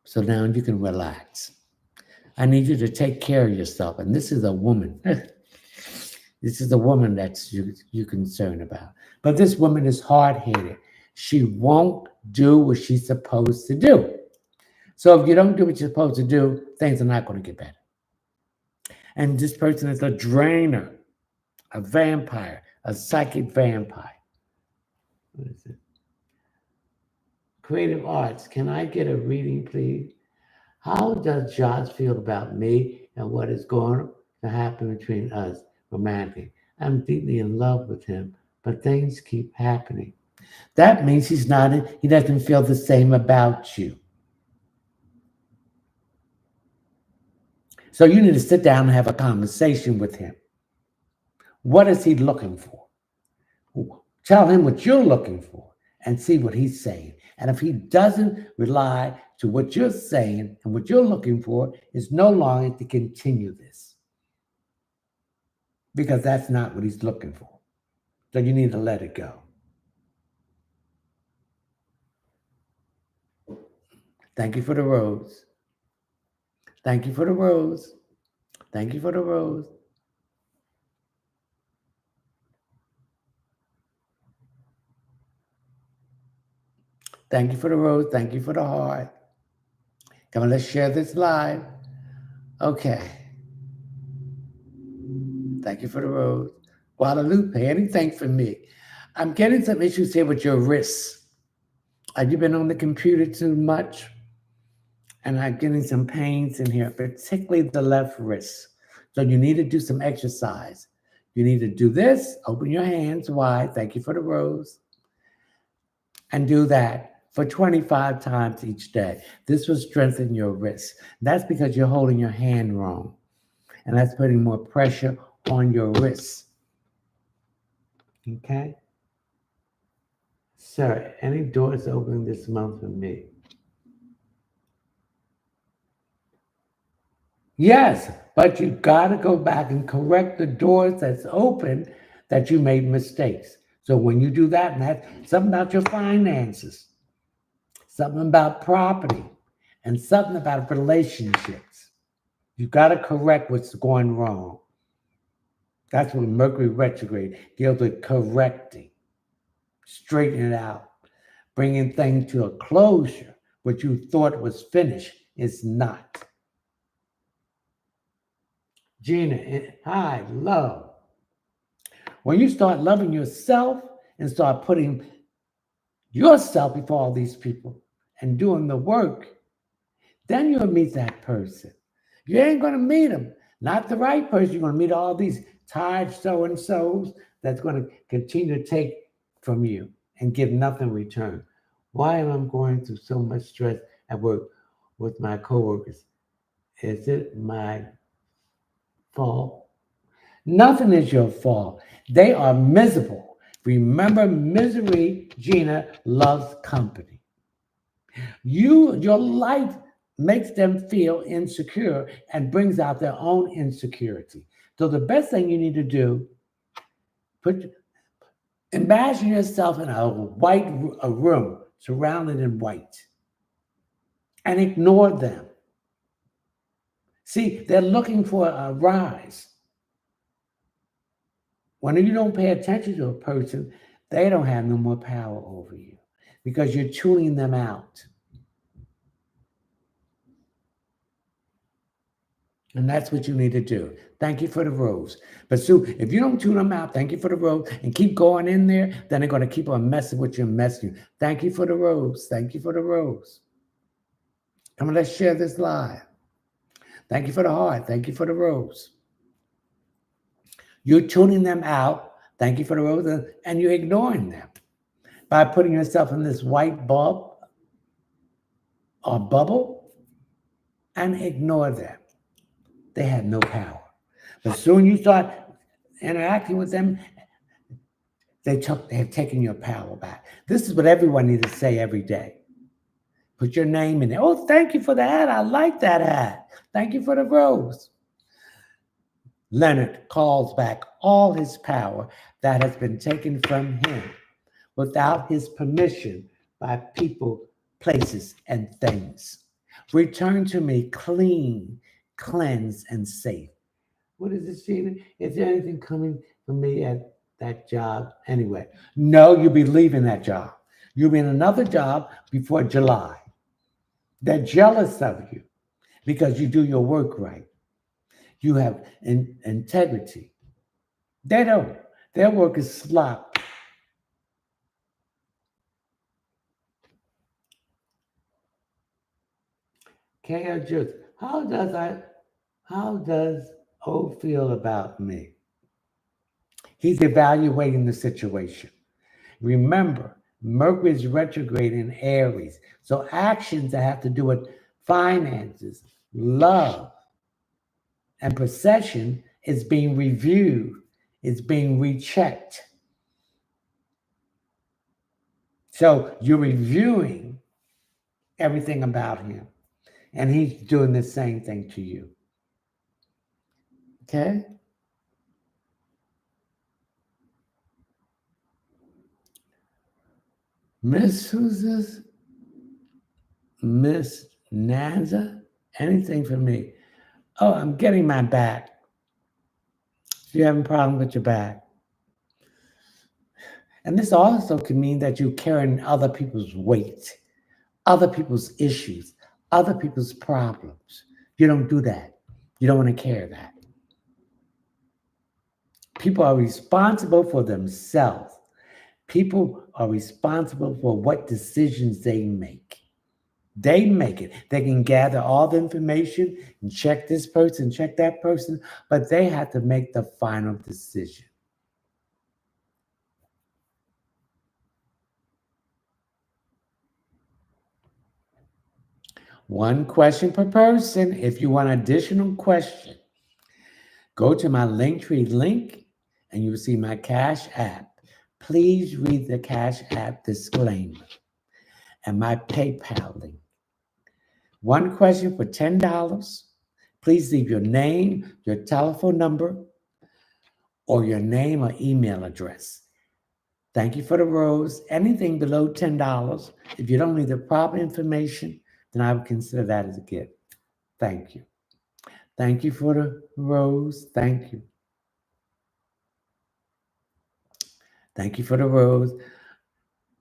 So now you can relax. I need you to take care of yourself. And this is a woman. This is a woman that's you're concerned about. But this woman is hard-headed. She won't do what she's supposed to do. So if you don't do what you're supposed to do, things are not going to get better. And this person is a drainer, a vampire, a psychic vampire. What is it? Creative arts. Can I get a reading, please? How does Josh feel about me and what is going to happen between us romantically? I'm deeply in love with him, but things keep happening. That means he doesn't feel the same about you. So you need to sit down and have a conversation with him. What is he looking for? Tell him what you're looking for and see what he's saying. And if he doesn't rely to what you're saying and what you're looking for, it's no longer to continue this. Because that's not what he's looking for. So you need to let it go. Thank you for the rose. Thank you for the rose. Thank you for the rose. Thank you for the rose. Thank you for the heart. Come on, let's share this live. Okay. Thank you for the rose. Guadalupe, anything for me? I'm getting some issues here with your wrists. Have you been on the computer too much? And I'm getting some pains in here, particularly the left wrist. So you need to do some exercise. You need to do this, open your hands wide. Thank you for the rose. And do that for 25 times each day. This will strengthen your wrist. That's because you're holding your hand wrong. And that's putting more pressure on your wrists. Okay? Sir, any doors opening this month for me? Yes, but you got to go back and correct the doors that's open that you made mistakes. So when you do that, and that's something about your finances, something about property, and something about relationships. You got to correct what's going wrong. That's what Mercury retrograde deals with, correcting, straightening it out, bringing things to a closure. What you thought was finished is not. Gina, hi, love. When you start loving yourself and start putting yourself before all these people and doing the work, then you'll meet that person. You ain't going to meet them. Not the right person. You're going to meet all these tired so-and-sos that's going to continue to take from you and give nothing in return. Why am I going through so much stress at work with my coworkers? Is it my fault? Nothing is your fault. They are miserable. Remember, misery, Gina, loves company. Your life makes them feel insecure and brings out their own insecurity. So the best thing you need to do, imagine yourself in a room surrounded in white and ignore them. See, they're looking for a rise. When you don't pay attention to a person, they don't have no more power over you because you're tuning them out. And that's what you need to do. Thank you for the rose. But Sue, if you don't tune them out, thank you for the rose, and keep going in there, then they're going to keep on messing with you and messing you. Thank you for the rose. Thank you for the rose. Come on, let's share this live. Thank you for the heart. Thank you for the rose. You're tuning them out. Thank you for the rose. And you're ignoring them by putting yourself in this white bulb or bubble and ignore them. They have no power. But soon you start interacting with them, they have taken your power back. This is what everyone needs to say every day. Put your name in there. Oh, thank you for the hat. I like that hat. Thank you for the rose. Leonard calls back all his power that has been taken from him without his permission by people, places, and things. Return to me clean, cleansed, and safe. What is this, Gina? Is there anything coming from me at that job anyway? No, you'll be leaving that job. You'll be in another job before July. They're jealous of you because you do your work right. You have integrity. They don't. Their work is slop. KL Juice, how does O feel about me? He's evaluating the situation. Remember, Mercury is retrograde in Aries. So actions that have to do with finances, love, and possession is being reviewed, is being rechecked. So you're reviewing everything about him, and he's doing the same thing to you. Okay? Miss, who's this? Miss Nanza? Anything for me? Oh, I'm getting my back. You're having a problem with your back. And this also can mean that you're carrying other people's weight, other people's issues, other people's problems. You don't do that. You don't want to carry that. People are responsible for themselves. People are responsible for what decisions they make. They make it. They can gather all the information and check this person, check that person, but they have to make the final decision. One question per person. If you want additional question, go to my Linktree link and you will see my Cash App. Please read the Cash App disclaimer and my PayPal link. One question for $10. Please leave your name, your telephone number, or your name or email address. Thank you for the rose. Anything below $10, if you don't leave the proper information, then I would consider that as a gift. Thank you. Thank you for the rose. Thank you. Thank you for the rose.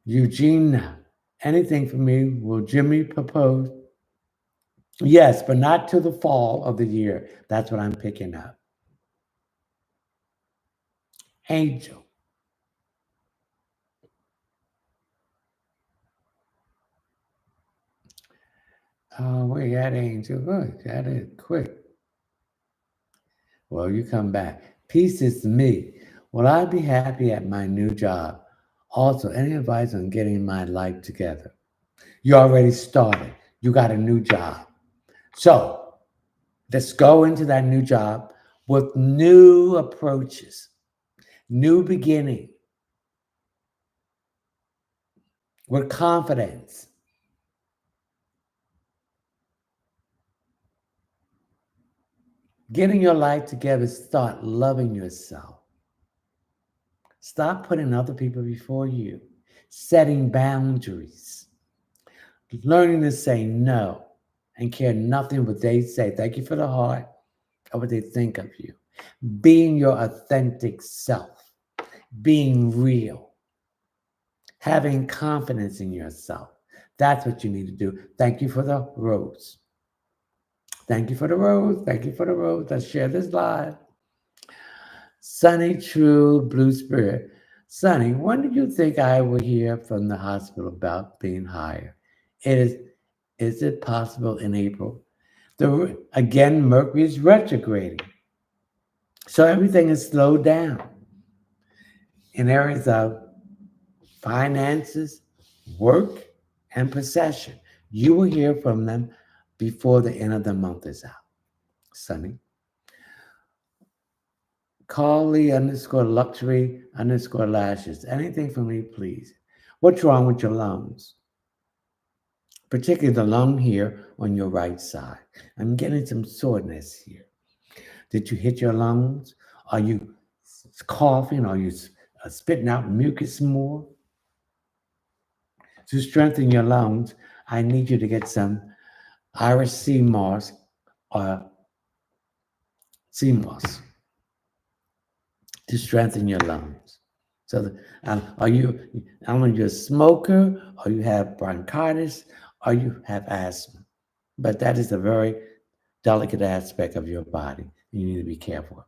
Eugenia, anything for me? Will Jimmy propose? Yes, but not till the fall of the year. That's what I'm picking up. Angel. Oh, we got Angel. Good. Got it quick. Well, you come back. Peace is me. Will I be happy at my new job? Also, any advice on getting my life together? You already started. You got a new job. So let's go into that new job with new approaches, new beginning, with confidence. Getting your life together, start loving yourself. Stop putting other people before you, setting boundaries, learning to say no and care nothing what they say. Thank you for the heart or what they think of you. Being your authentic self, being real, having confidence in yourself. That's what you need to do. Thank you for the rose. Thank you for the rose. Thank you for the rose. Let's share this live. Sunny, true, blue spirit. Sunny, when did you think I would hear from the hospital about being hired? It is it possible in April? Again, Mercury is retrograding. So everything is slowed down in areas of finances, work, and possession. You will hear from them before the end of the month is out. Sunny. Carly underscore luxury underscore lashes. Anything for me, please. What's wrong with your lungs? Particularly the lung here on your right side. I'm getting some soreness here. Did you hit your lungs? Are you coughing? Are you spitting out mucus more? To strengthen your lungs, I need you to get some Irish sea moss or sea moss to strengthen your lungs. So, are you? I don't know, you're a smoker, or you have bronchitis, or you have asthma. But that is a very delicate aspect of your body. You need to be careful.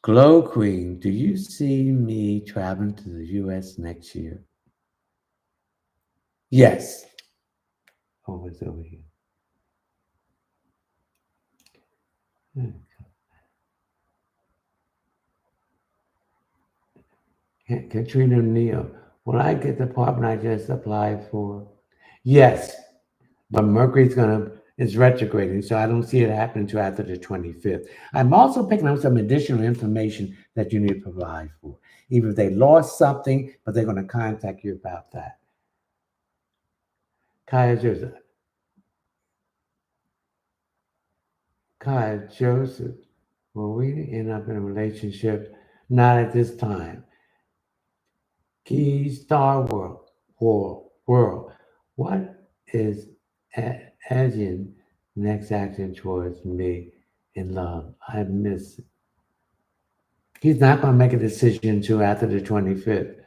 Glow Queen, do you see me traveling to the U.S. next year? Yes. Oh, it's over here. Katrina Neal, will I get the apartment I just applied for? Yes, but Mercury's gonna is retrograding, so I don't see it happening until after the 25th. I'm also picking up some additional information that you need to provide for. Either they lost something, but they're gonna contact you about that. Kaya Joseph, Kaya Joseph, will we end up in a relationship? Not at this time. Key Star World. What is Asian next action towards me in love? I miss it. He's not going to make a decision until after the 25th.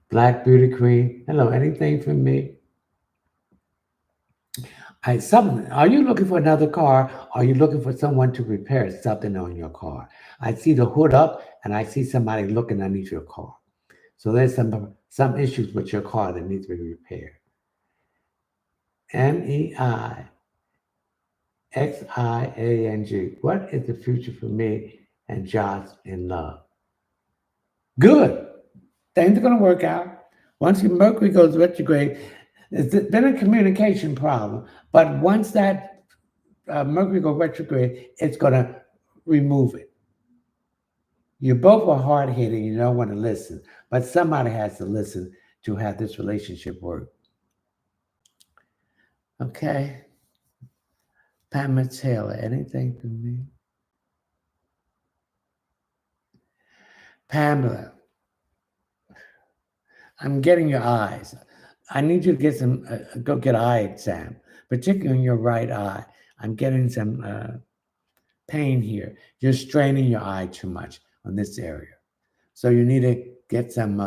Black Beauty Queen. Hello, anything for me? Are you looking for another car? Or are you looking for someone to repair something on your car? I see the hood up and I see somebody looking underneath your car. So there's some issues with your car that needs to be repaired. MEIXIANG. What is the future for me and Josh in love? Good. Things are going to work out. Once your Mercury goes retrograde, it's been a communication problem. But once that Mercury goes retrograde, it's going to remove it. You both are hard headed. You don't want to listen, but somebody has to listen to have this relationship work. Okay. Pamela Taylor, anything for me? Pamela, I'm getting your eyes. I need you to get some, go get an eye exam, particularly in your right eye. I'm getting some pain here. You're straining your eye too much on this area. So you need to get some,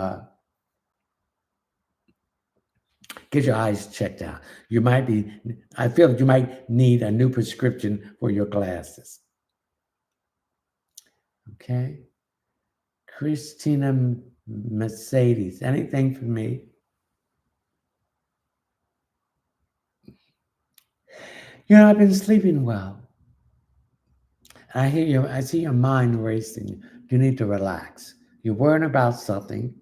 get your eyes checked out. You might be, I feel that you might need a new prescription for your glasses. Okay. Christina Mercedes, anything for me? You're not been sleeping well. I see your mind racing. You need to relax. You're worrying about something.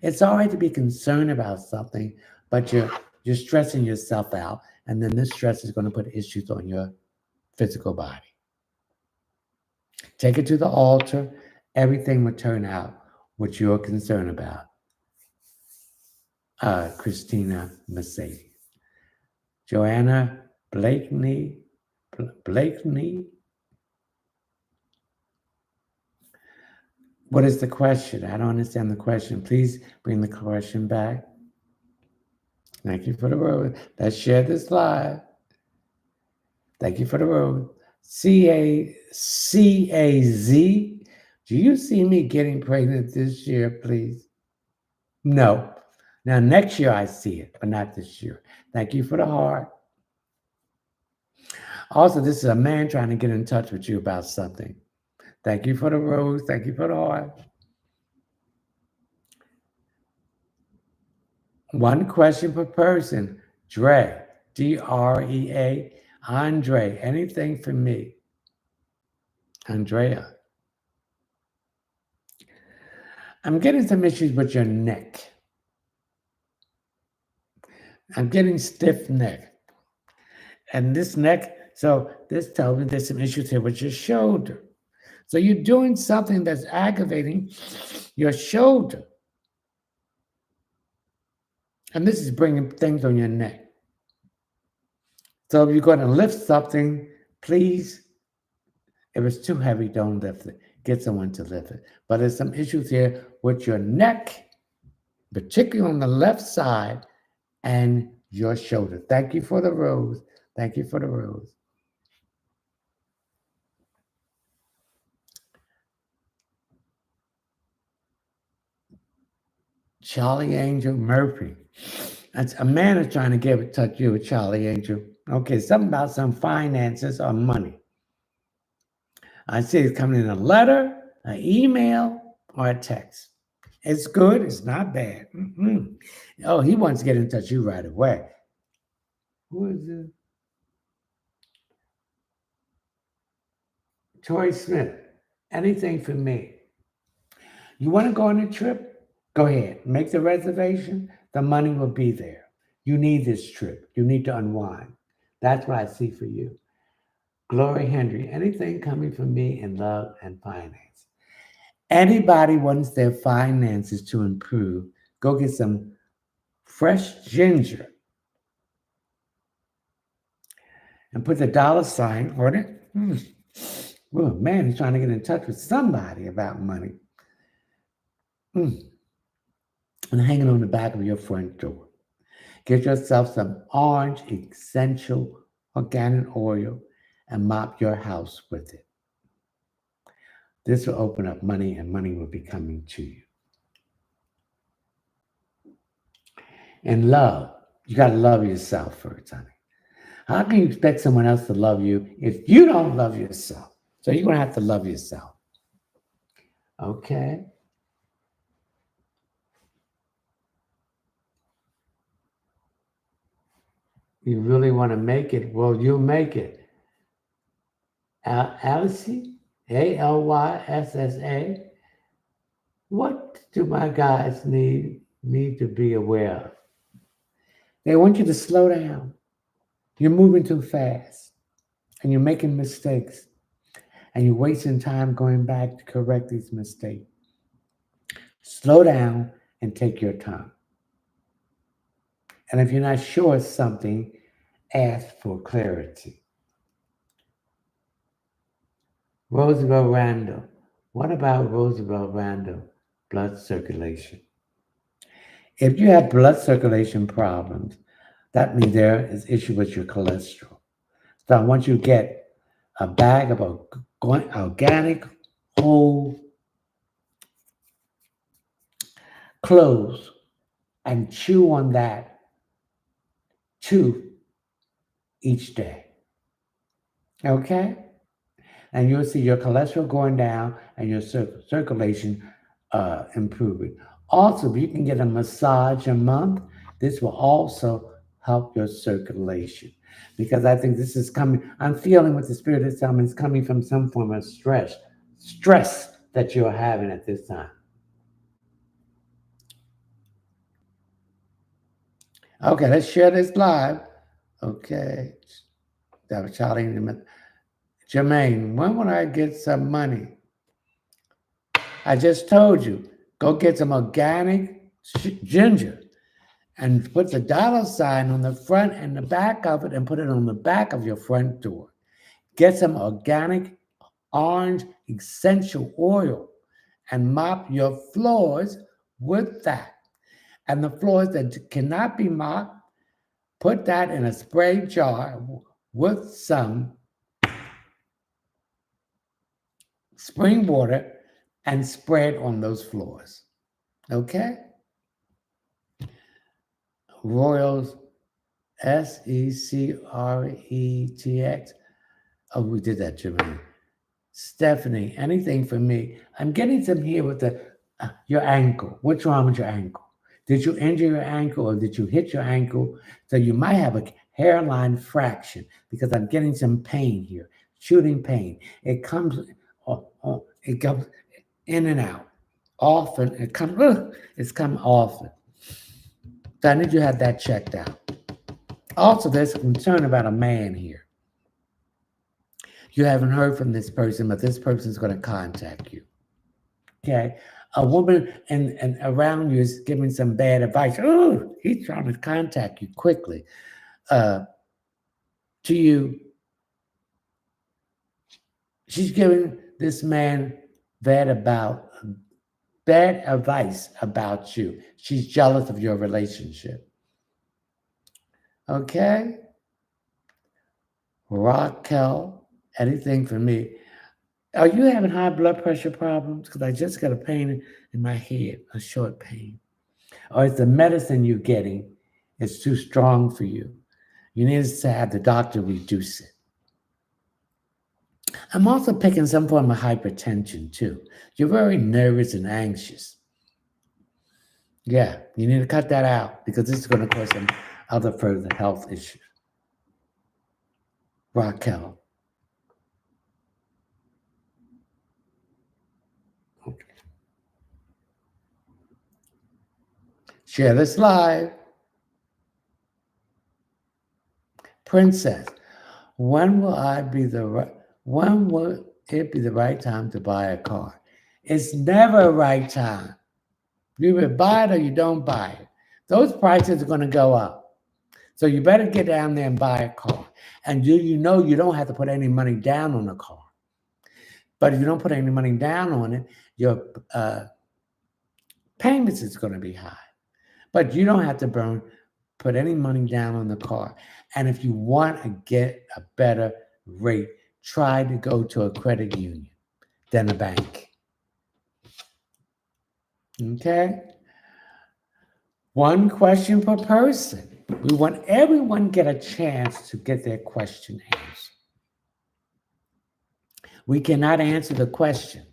It's all right to be concerned about something, but you're stressing yourself out, and then this stress is going to put issues on your physical body. Take it to the altar. Everything will turn out what you're concerned about. Christina Mercedes. Joanna Blakeney. What is the question? I don't understand the question. Please bring the question back. Thank you for the road. Let's share this live. Thank you for the road. CAZ. Do you see me getting pregnant this year, please? No. Now, next year I see it, but not this year. Thank you for the heart. Also, this is a man trying to get in touch with you about something. Thank you for the rose. Thank you for the heart. One question per person. Dre, Drea, Andre, anything for me? Andrea. I'm getting some issues with your neck. I'm getting stiff neck. And this neck, so this tells me there's some issues here with your shoulder. So you're doing something that's aggravating your shoulder. And this is bringing things on your neck. So if you're going to lift something, please, if it's too heavy, don't lift it. Get someone to lift it. But there's some issues here with your neck, particularly on the left side, and your shoulder. Thank you for the rose. Thank you for the rose. Charlie Angel Murphy. That's a man is trying to get in touch with you, Charlie Angel. Okay, something about some finances or money. I see it's coming in a letter, an email, or a text. It's good. It's not bad. Mm-hmm. Oh, he wants to get in touch with you right away. Who is it? Tori Smith. Anything for me. You want to go on a trip? Go ahead. Make the reservation. The money will be there. You need this trip. You need to unwind. That's what I see for you. Glory Henry. Anything coming from me in love and finance. Anybody wants their finances to improve, go get some fresh ginger and put the $ on it. Oh, man, he's trying to get in touch with somebody about money. And hang it on the back of your front door. Get yourself some orange essential organic oil and mop your house with it. This will open up money, and money will be coming to you. And love. You got to love yourself first, honey. How can you expect someone else to love you if you don't love yourself? So you're going to have to love yourself. Okay? You really want to make it? Well, you'll make it. Alyssa, Alysssa. What do my guys need to be aware of? They want you to slow down. You're moving too fast, and you're making mistakes, and you're wasting time going back to correct these mistakes. Slow down and take your time. And if you're not sure of something, ask for clarity. Roosevelt Randall. What about Roosevelt Randall? Blood circulation. If you have blood circulation problems, that means there is issue with your cholesterol. So I want you to get a bag of organic whole cloves and chew on that 2 each day. Okay? And you'll see your cholesterol going down and your circulation improving. Also, if you can get a massage a month, this will also help your circulation. because I think this is coming. I'm feeling what the spirit is telling me is coming from some form of stress that you're having at this time. Okay, let's share this live. Okay, that was Charlie. Jermaine, when will I get some money? I just told you, go get some organic ginger and put the dollar sign on the front and the back of it and put it on the back of your front door. Get some organic orange essential oil and mop your floors with that. And the floors that cannot be mopped, put that in a spray jar with some spring water and spread on those floors. Okay? Royals, Secretx. Oh, we did that, Jimmy. Stephanie, anything for me? I'm getting some here with the your ankle. What's wrong with your ankle? Did you injure your ankle or did you hit your ankle? So you might have a hairline fraction because I'm getting some pain here, shooting pain. It comes in and out often. It's come often. So I need you to have that checked out. Also, there's a concern about a man here. You haven't heard from this person, but this person is going to contact you. Okay. A woman and around you is giving some bad advice. Oh, he's trying to contact you quickly. Uh, to you, she's giving this man bad about bad advice about you. She's jealous of your relationship. Okay. Raquel, anything for me? Are you having high blood pressure problems? Because I just got a pain in my head, a short pain. Or is the medicine you're getting is too strong for you? You need to have the doctor reduce it. I'm also picking some form of hypertension too. You're very nervous and anxious. Yeah, you need to cut that out because this is going to cause some other further health issues. Raquel. Okay. Share this live. Princess. When will I be the right? When will it be the right time to buy a car? It's never a right time. You either buy it or you don't buy it. Those prices are going to go up. So you better get down there and buy a car. And do you know you don't have to put any money down on a car? But if you don't put any money down on it, your payments is going to be high. But you don't have to put any money down on the car. And if you want to get a better rate, try to go to a credit union than a bank. Okay? One question per person. We want everyone get a chance to get their question answered. We cannot answer the question.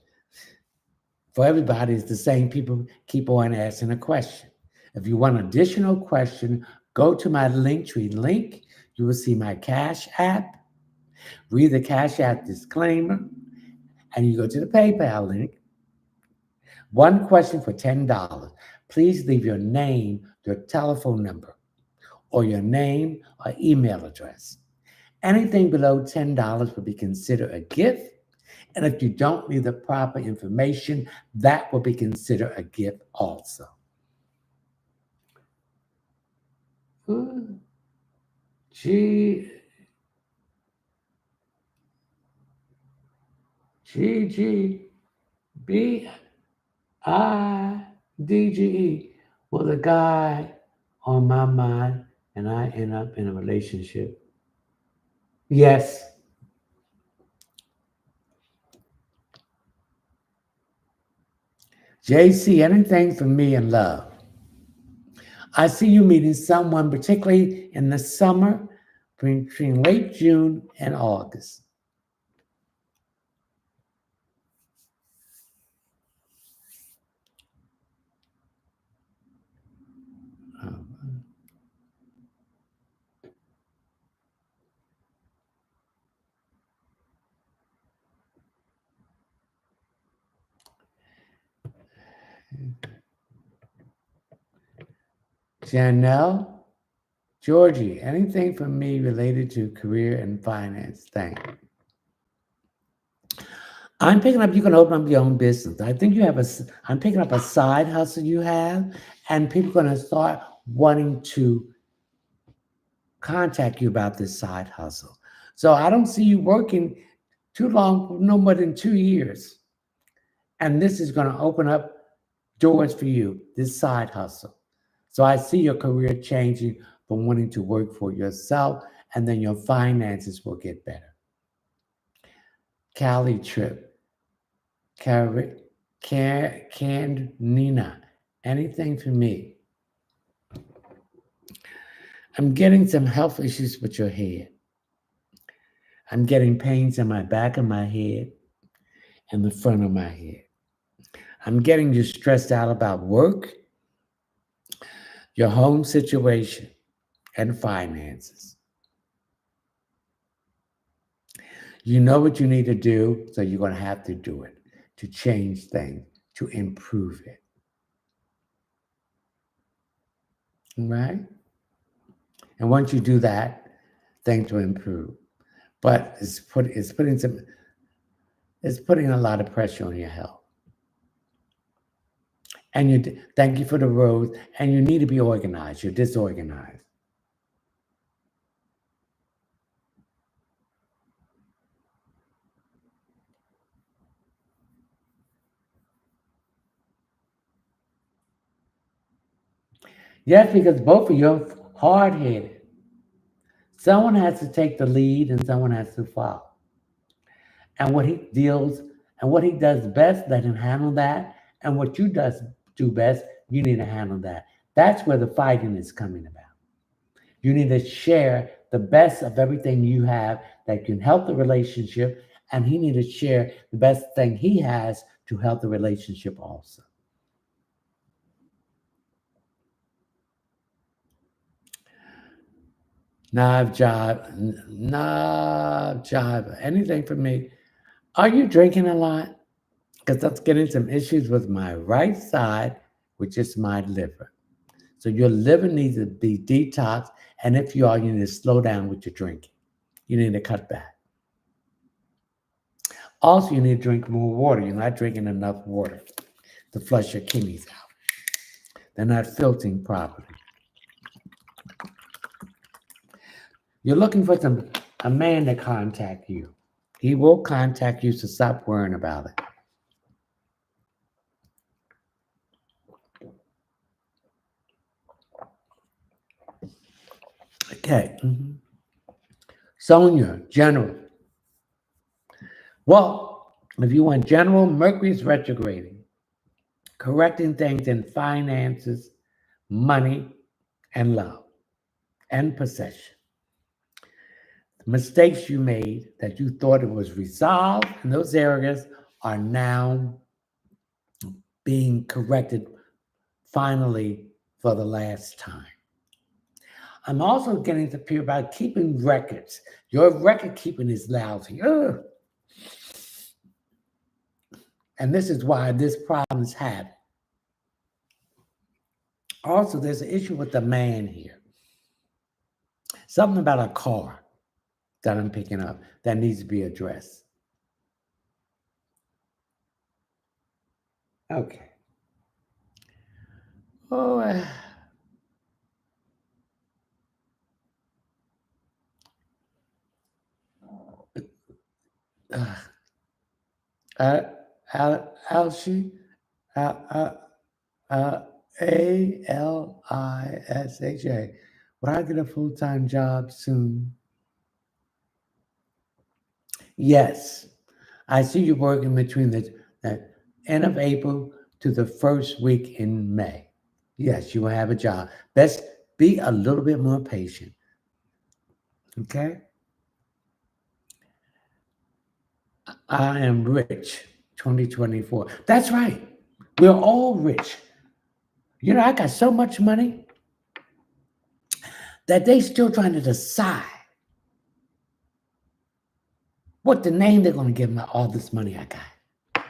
For everybody, it's the same people keep on asking a question. If you want additional question, go to my Linktree link. You will see my Cash App. Read the Cash App disclaimer, and you go to the PayPal link. One question for $10. Please leave your name, your telephone number, or your name or email address. Anything below $10 will be considered a gift. And if you don't leave the proper information, that will be considered a gift also. G G G B I D G E. Well, the guy on my mind, and I end up in a relationship. Yes. JC, anything for me in love. I see you meeting someone, particularly in the summer, between late June and August. Janelle, Georgie, anything from me related to career and finance? Thank you. I'm picking up, you can open up your own business. I think you have I'm picking up a side hustle you have, and people are going to start wanting to contact you about this side hustle. So I don't see you working too long, no more than 2 years. And this is going to open up doors for you, this side hustle. So I see your career changing from wanting to work for yourself, and then your finances will get better. Cali trip, canned Nina, anything for me? I'm getting some health issues with your head. I'm getting pains in my back of my head and the front of my head. I'm getting you stressed out about work, your home situation, and finances. You know what you need to do, so you're going to have to do it to change things, to improve it. Right? And once you do that, things will improve. But it's putting a lot of pressure on your health. And thank you for the rose. And you need to be organized. You're disorganized. Yes, because both of you are hard headed. Someone has to take the lead and someone has to follow. And what he does best, let him handle that. And what you do best, you need to handle that. That's where the fighting is coming about. You need to share the best of everything you have that can help the relationship, and he need to share the best thing he has to help the relationship also. Nav job, anything for me. Are you drinking a lot? Because that's getting some issues with my right side, which is my liver. So your liver needs to be detoxed, and if you are, you need to slow down with your drinking. You need to cut back. Also, you need to drink more water. You're not drinking enough water to flush your kidneys out. They're not filtering properly. You're looking for a man to contact you. He will contact you, so stop worrying about it. Okay. Sonia, general. Well, if you want general, Mercury's retrograding, correcting things in finances, money, and love, and possession. The mistakes you made that you thought it was resolved in those areas are now being corrected finally for the last time. I'm also getting to hear about keeping records. Your record keeping is lousy. Ugh. And this is why this problem is happening. Also, there's an issue with the man here. Something about a car that I'm picking up that needs to be addressed. Okay. Oh, uh, Alshi, uh, uh, Alisha. Will I get a full-time job soon? Yes. I see you working between the end of April to the first week in May. Yes, you will have a job. Best be a little bit more patient. Okay? I am rich 2024. That's right. We're all rich. You know, I got so much money that they still trying to decide what the name they're going to give me all this money I got.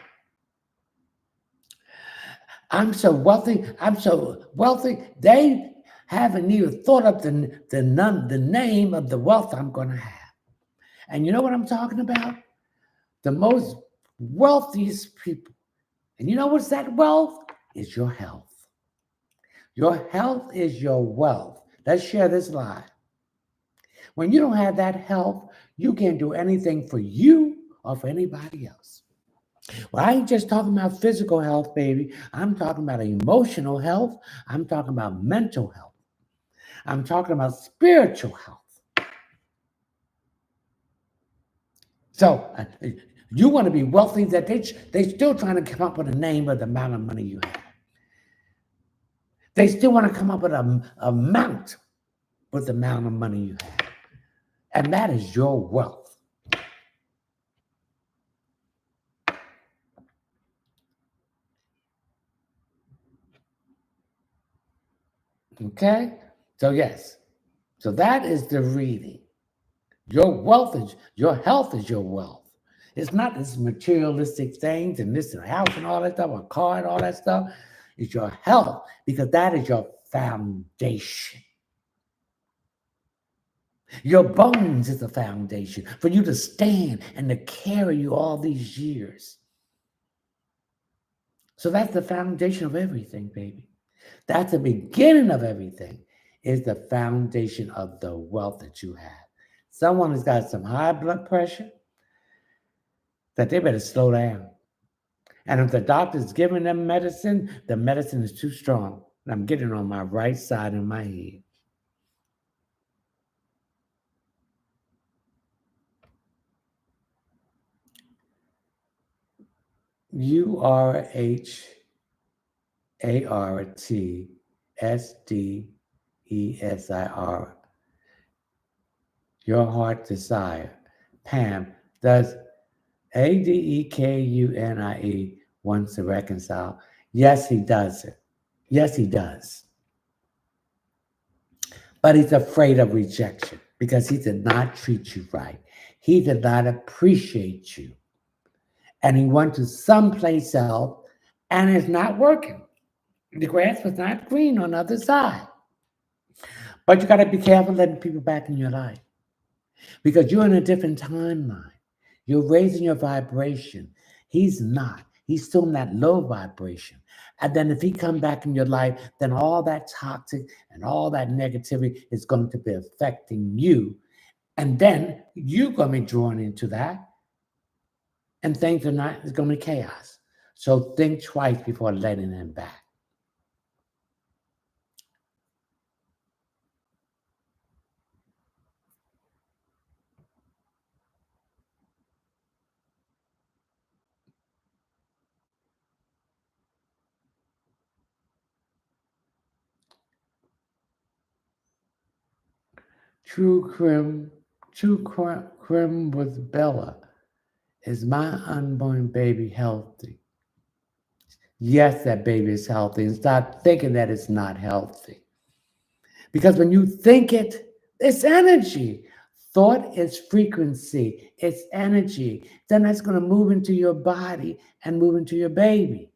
I'm so wealthy. I'm so wealthy. They haven't even thought up the name of the wealth I'm going to have. And you know what I'm talking about? The most wealthiest people. And you know what's that wealth? Is your health. Your health is your wealth. Let's share this lie. When you don't have that health, you can't do anything for you or for anybody else. Well, I ain't just talking about physical health, baby. I'm talking about emotional health. I'm talking about mental health. I'm talking about spiritual health. So you want to be wealthy that they still trying to come up with a name of the amount of money you have. They still want to come up with a amount with the amount of money you have. And that is your wealth. Okay? So yes. So that is the reading. Your wealth is your health is your wealth. It's not this materialistic things and this and house and all that stuff, or car and all that stuff. It's your health because that is your foundation. Your bones is the foundation for you to stand and to carry you all these years. So that's the foundation of everything, baby. That's the beginning of everything, is the foundation of the wealth that you have. Someone has got some high blood pressure, that they better slow down. And if the doctor's giving them medicine, the medicine is too strong. And I'm getting on my right side of my head. URHARTSDESIR. Your heart desire. Pam, does ADEKUNIE wants to reconcile? Yes, he does it. Yes, he does. But he's afraid of rejection because he did not treat you right. He did not appreciate you. And he went to someplace else and it's not working. The grass was not green on the other side. But you got to be careful letting people back in your life because you're in a different timeline. You're raising your vibration. He's not. He's still in that low vibration. And then if he come back in your life, then all that toxic and all that negativity is going to be affecting you. And then you're going to be drawn into that. And things are not, it's going to be chaos. So think twice before letting him back. True Crim, Crim with Bella. Is my unborn baby healthy? Yes, that baby is healthy. And stop thinking that it's not healthy. Because when you think it, it's energy. Thought is frequency, it's energy. Then that's going to move into your body and move into your baby.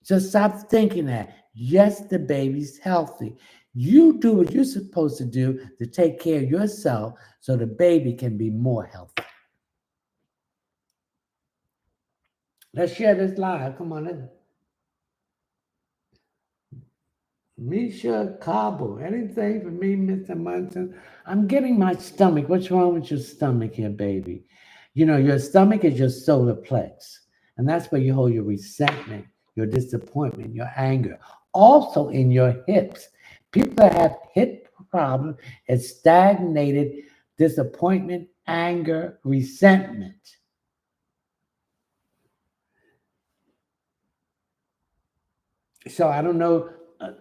Just stop thinking that. Yes, the baby's healthy. You do what you're supposed to do to take care of yourself so the baby can be more healthy. Let's share this live. Come on in. Misha Cabo, anything for me, Mr. Munson? I'm getting my stomach. What's wrong with your stomach here, baby? You know, your stomach is your solar plex, and that's where you hold your resentment, your disappointment, your anger. Also in your hips. People that have hip problems, it's stagnated disappointment, anger, resentment. So I don't know.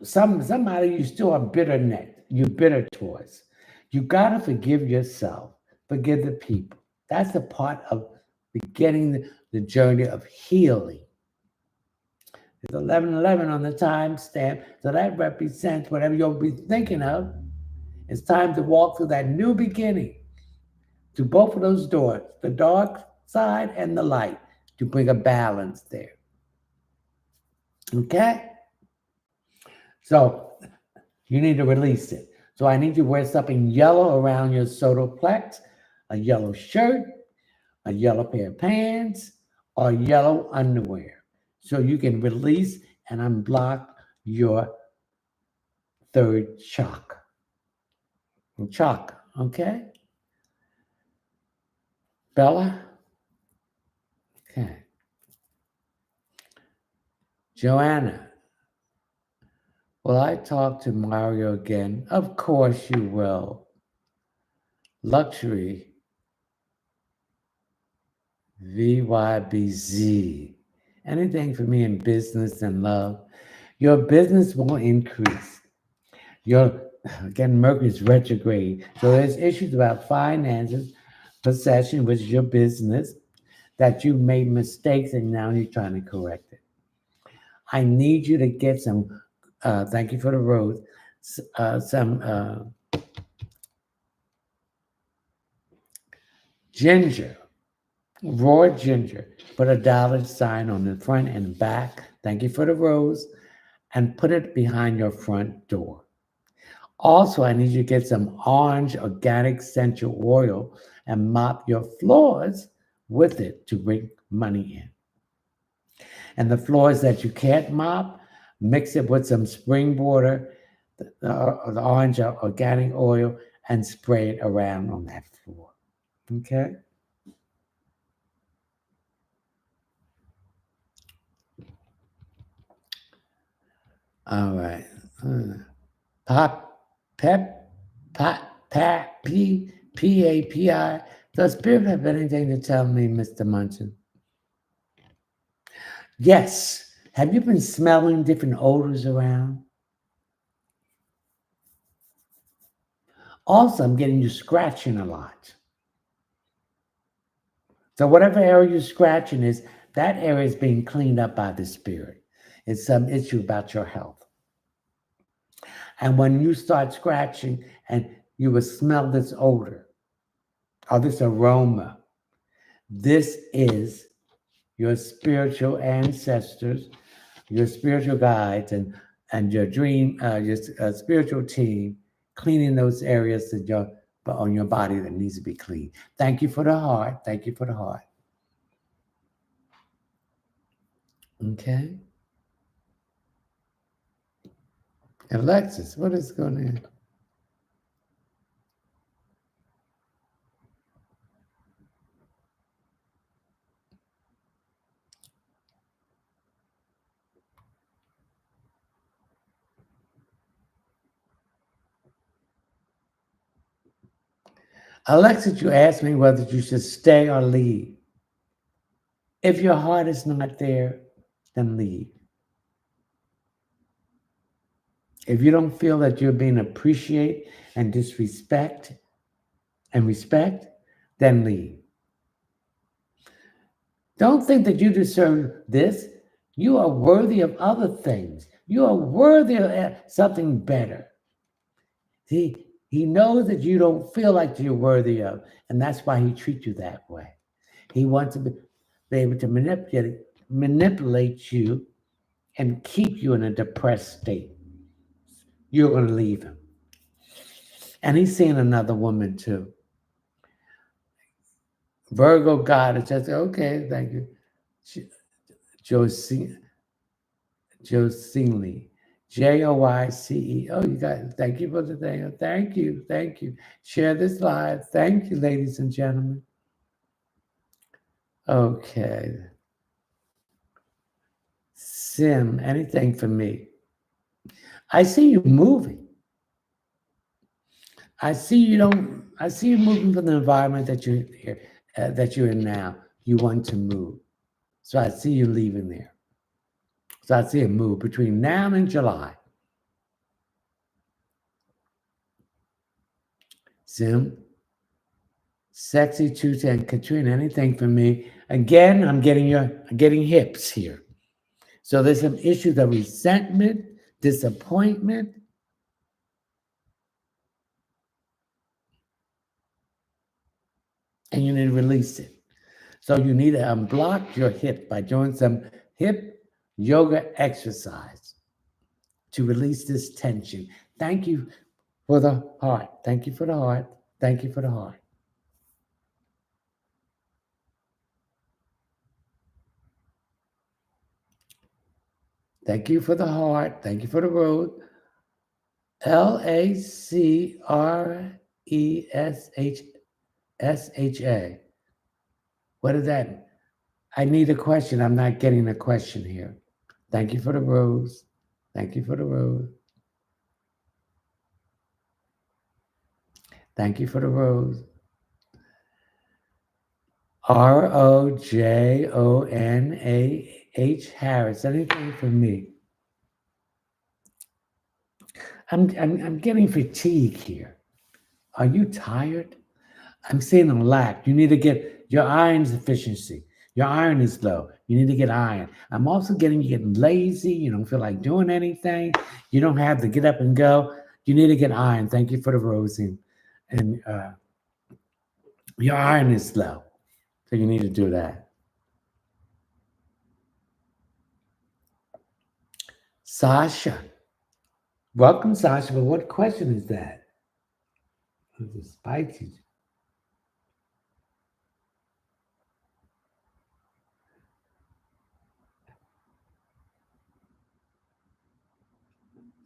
Somebody you still are bitter net. You're bitter towards. You gotta forgive yourself. Forgive the people. That's the part of beginning the journey of healing. It's 11:11 on the timestamp, so that represents whatever you'll be thinking of. It's time to walk through that new beginning to both of those doors, the dark side and the light, to bring a balance there. Okay? So you need to release it. So I need you to wear something yellow around your solar plex, a yellow shirt, a yellow pair of pants, or yellow underwear. So you can release and unblock your third chakra. Chakra, okay? Bella? Okay. Joanna, will I talk to Mario again? Of course you will. Luxury, VYBZ. Anything for me in business and love. Your business will increase. Your again, Mercury's retrograde. So there's issues about finances, possession, which is your business, that you made mistakes and now you're trying to correct it. I need you to get some. Thank you for the rose. Some ginger, raw ginger. Put a dollar sign on the front and back. Thank you for the rose, and put it behind your front door. Also, I need you to get some orange organic essential oil and mop your floors with it to bring money in. And the floors that you can't mop, mix it with some spring water, the orange organic oil, and spray it around on that floor. Okay? All right. Pop, pep, pat, pat, P-A-P-I. Does Spirit have anything to tell me, Mr. Munson? Yes. Have you been smelling different odors around? Also, I'm getting you scratching a lot. So whatever area you're scratching is, that area is being cleaned up by the spirit. It's some issue about your health. And when you start scratching and you will smell this odor or this aroma, this is your spiritual ancestors, your spiritual guides, and your dream, your spiritual team cleaning those areas that on your body that needs to be cleaned. Thank you for the heart. Thank you for the heart. Okay. Alexis, what is going on? Alexis, you asked me whether you should stay or leave. If your heart is not there, then leave. If you don't feel that you're being appreciated and respect, then leave. Don't think that you deserve this. You are worthy of other things. You are worthy of something better. He knows that you don't feel like you're worthy of, and that's why he treats you that way. He wants to be able to manipulate you and keep you in a depressed state. You're going to leave him. And he's seeing another woman too. Virgo God says, okay, thank you. Joyce Joyceley. Joyce. Oh, you got, thank you for the thing. Thank you. Thank you. Share this live. Thank you, ladies and gentlemen. Okay. Sim, anything for me? I see you moving. I see you moving from the environment that you're in now. You want to move. So I see you leaving there. So I see a move between now and July. Sim, Sexy Tuesday and Katrina, anything for me? Again, I'm getting hips here. So there's some issues of resentment, disappointment. And you need to release it. So you need to unblock your hip by doing some hip yoga exercise to release this tension. Thank you for the heart. Thank you for the heart. Thank you for the heart. Thank you for the heart. Thank you for the road. LACRESHSHA. What is that? I need a question. I'm not getting a question here. Thank you for the rose. Thank you for the rose. Thank you for the rose. ROJONAH Harris. Anything for me? I'm getting fatigue here. Are you tired? I'm seeing a lack. You need to get your iron efficiency. Your iron is low. You need to get iron. I'm also getting you getting lazy. You don't feel like doing anything. You don't have to get up and go. You need to get iron. Thank you for the rosing. And your iron is low. So you need to do that. Sasha. Welcome, Sasha. But what question is that? It's a spicy.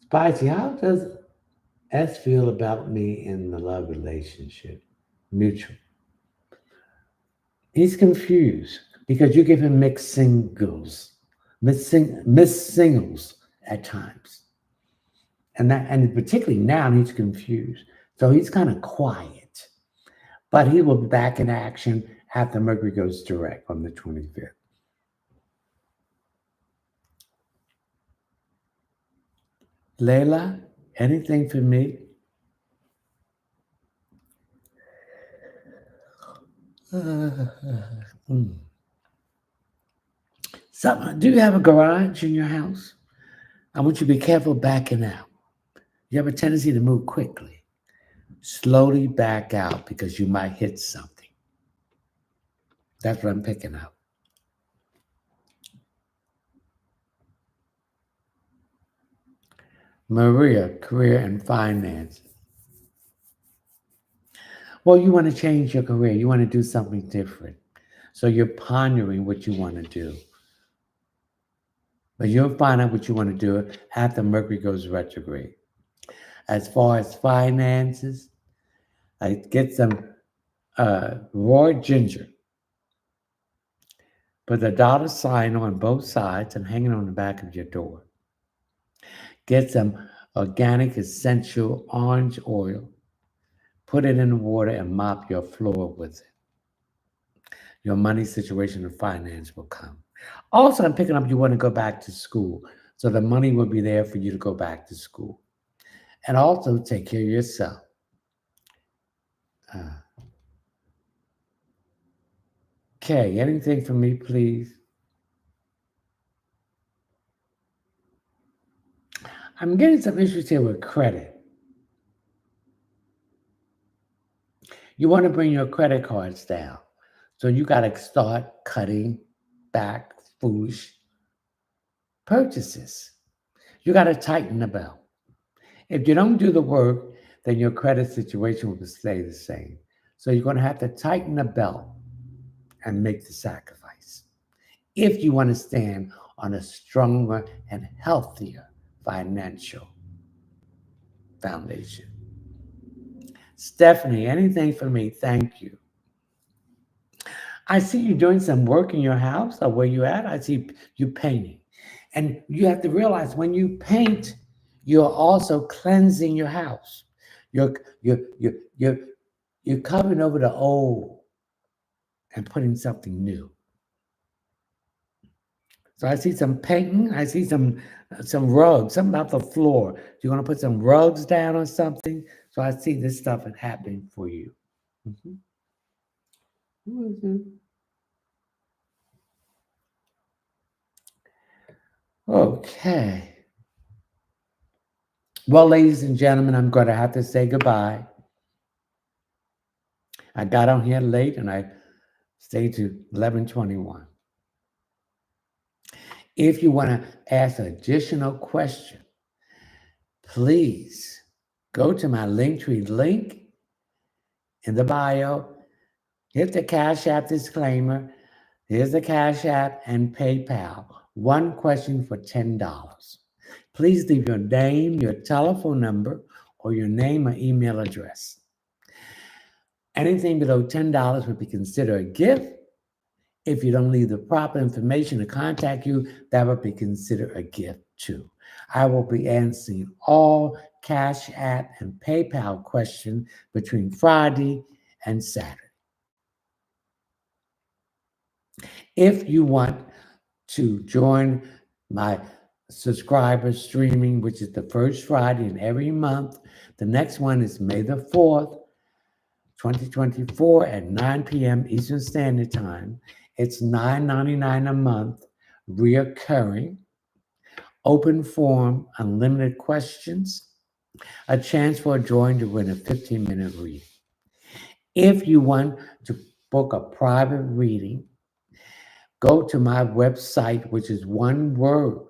Spicy, how does S feel about me in the love relationship? Mutual. He's confused because you give him mixed singles at times. And particularly now he's confused. So he's kind of quiet. But he will be back in action after Mercury goes direct on the 25th. Layla, anything for me? Do you have a garage in your house? I want you to be careful backing out. You have a tendency to move quickly. Slowly back out because you might hit something. That's what I'm picking up. Maria, career and finance. Well, you want to change your career. You want to do something different. So you're pondering what you want to do. But you'll find out what you want to do after Mercury goes retrograde. As far as finances, I get some raw ginger. Put a dollar sign on both sides and hang it on the back of your door. Get some organic essential orange oil. Put it in the water and mop your floor with it. Your money situation and finance will come. Also, I'm picking up you want to go back to school. So the money will be there for you to go back to school. And also take care of yourself. Okay, anything for me, please? I'm getting some issues here with credit. You want to bring your credit cards down. So you got to start cutting back foolish purchases. You got to tighten the belt. If you don't do the work, then your credit situation will stay the same. So you're going to have to tighten the belt and make the sacrifice if you want to stand on a stronger and healthier financial foundation. Stephanie, anything for me? Thank you. I see you doing some work in your house or where you at. I see you painting. And you have to realize when you paint, you're also cleansing your house. You're you're you're you're you're covering over the old and putting something new. So I see some painting. I see some rugs, something about the floor. You're gonna put some rugs down or something. So I see this stuff happening for you. Mhm. Who is it? Okay. Well, ladies and gentlemen, I'm going to have to say goodbye. I got on here late and I stayed to 11:21. If you want to ask an additional question, please go to my Linktree link in the bio, hit the Cash App disclaimer. Here's the Cash App and PayPal. One question for $10. Please leave your name, your telephone number, or your name or email address. Anything below $10 would be considered a gift. If you don't leave the proper information to contact you, that would be considered a gift too. I will be answering all Cash App and PayPal questions between Friday and Saturday. If you want to join my subscriber streaming, which is the first Friday in every month, the next one is May the 4th, 2024 at 9 p.m. Eastern Standard Time. It's $9.99 a month, reoccurring, open forum, unlimited questions, a chance for a join to win a 15-minute reading. If you want to book a private reading, go to my website, which is one word.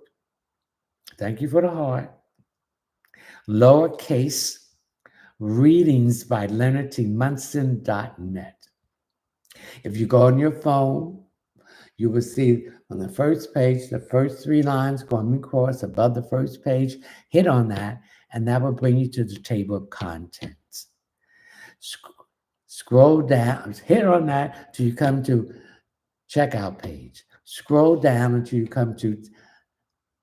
Thank you for the heart. Lowercase readings by LeonardTMunson.net. If you go on your phone, you will see on the first page, the first 3 lines going across above the first page. Hit on that, and that will bring you to the table of contents. Scroll down, hit on that till you come to checkout page. Scroll down until you come to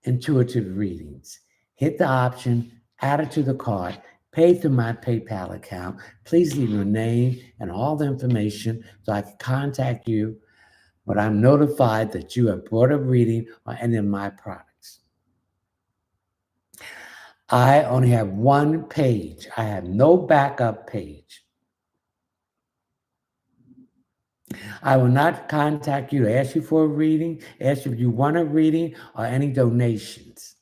intuitive readings. Hit the option, add it to the cart, pay through my PayPal account. Please leave your name and all the information so I can contact you when I'm notified that you have bought a reading or any of my products. I only have one page. I have no backup page. I will not contact you to ask you for a reading, ask you if you want a reading, or any donations.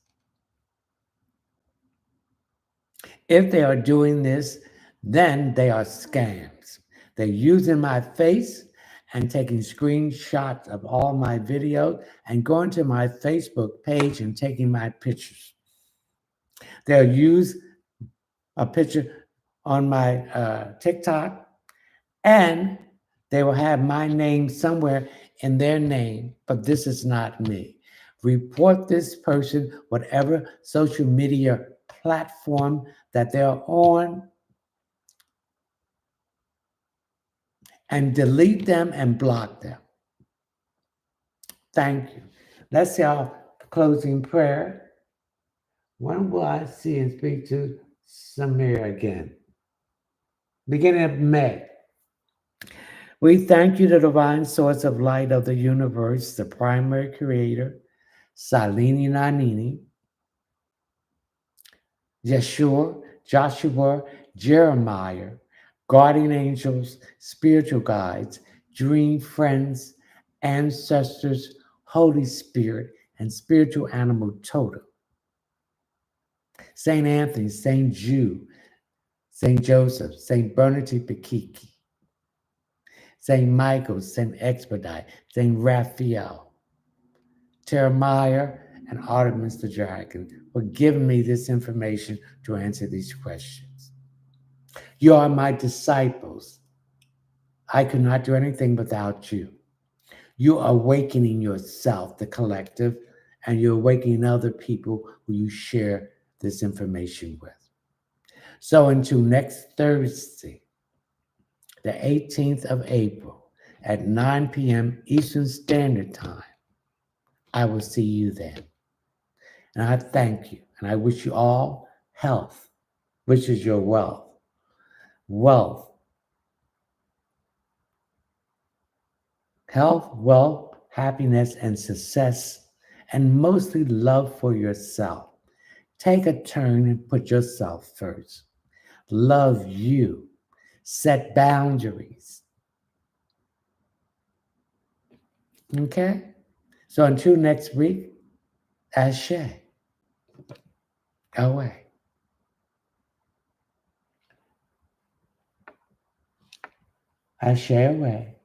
If they are doing this, then they are scams. They're using my face and taking screenshots of all my videos and going to my Facebook page and taking my pictures. They'll use a picture on my TikTok, and they will have my name somewhere in their name, but this is not me. Report this person, whatever social media platform that they're on, and delete them and block them. Thank you. Let's say our closing prayer. When will I see and speak to Samir again? Beginning of May. We thank you, the divine source of light of the universe, the primary creator, Salini Nanini, Yeshua, Joshua, Jeremiah, guardian angels, spiritual guides, dream friends, ancestors, Holy Spirit, and spiritual animal totem. Saint Anthony, Saint Jude, Saint Joseph, Saint Bernadette Bekiki, Saint Michael, Saint Expedite, Saint Raphael, Jeremiah, and Artemis the Dragon for giving me this information to answer these questions. You are my disciples. I could not do anything without you. You are awakening yourself, the collective, and you're awakening other people who you share this information with. So until next Thursday, the 18th of April at 9 p.m. Eastern Standard Time, I will see you then. And I thank you, and I wish you all health, which is your wealth, health, wealth, happiness, and success, and mostly love for yourself. Take a turn and put yourself first. Love you. Set boundaries. Okay? So until next week, Ashe. Away. Ashe away.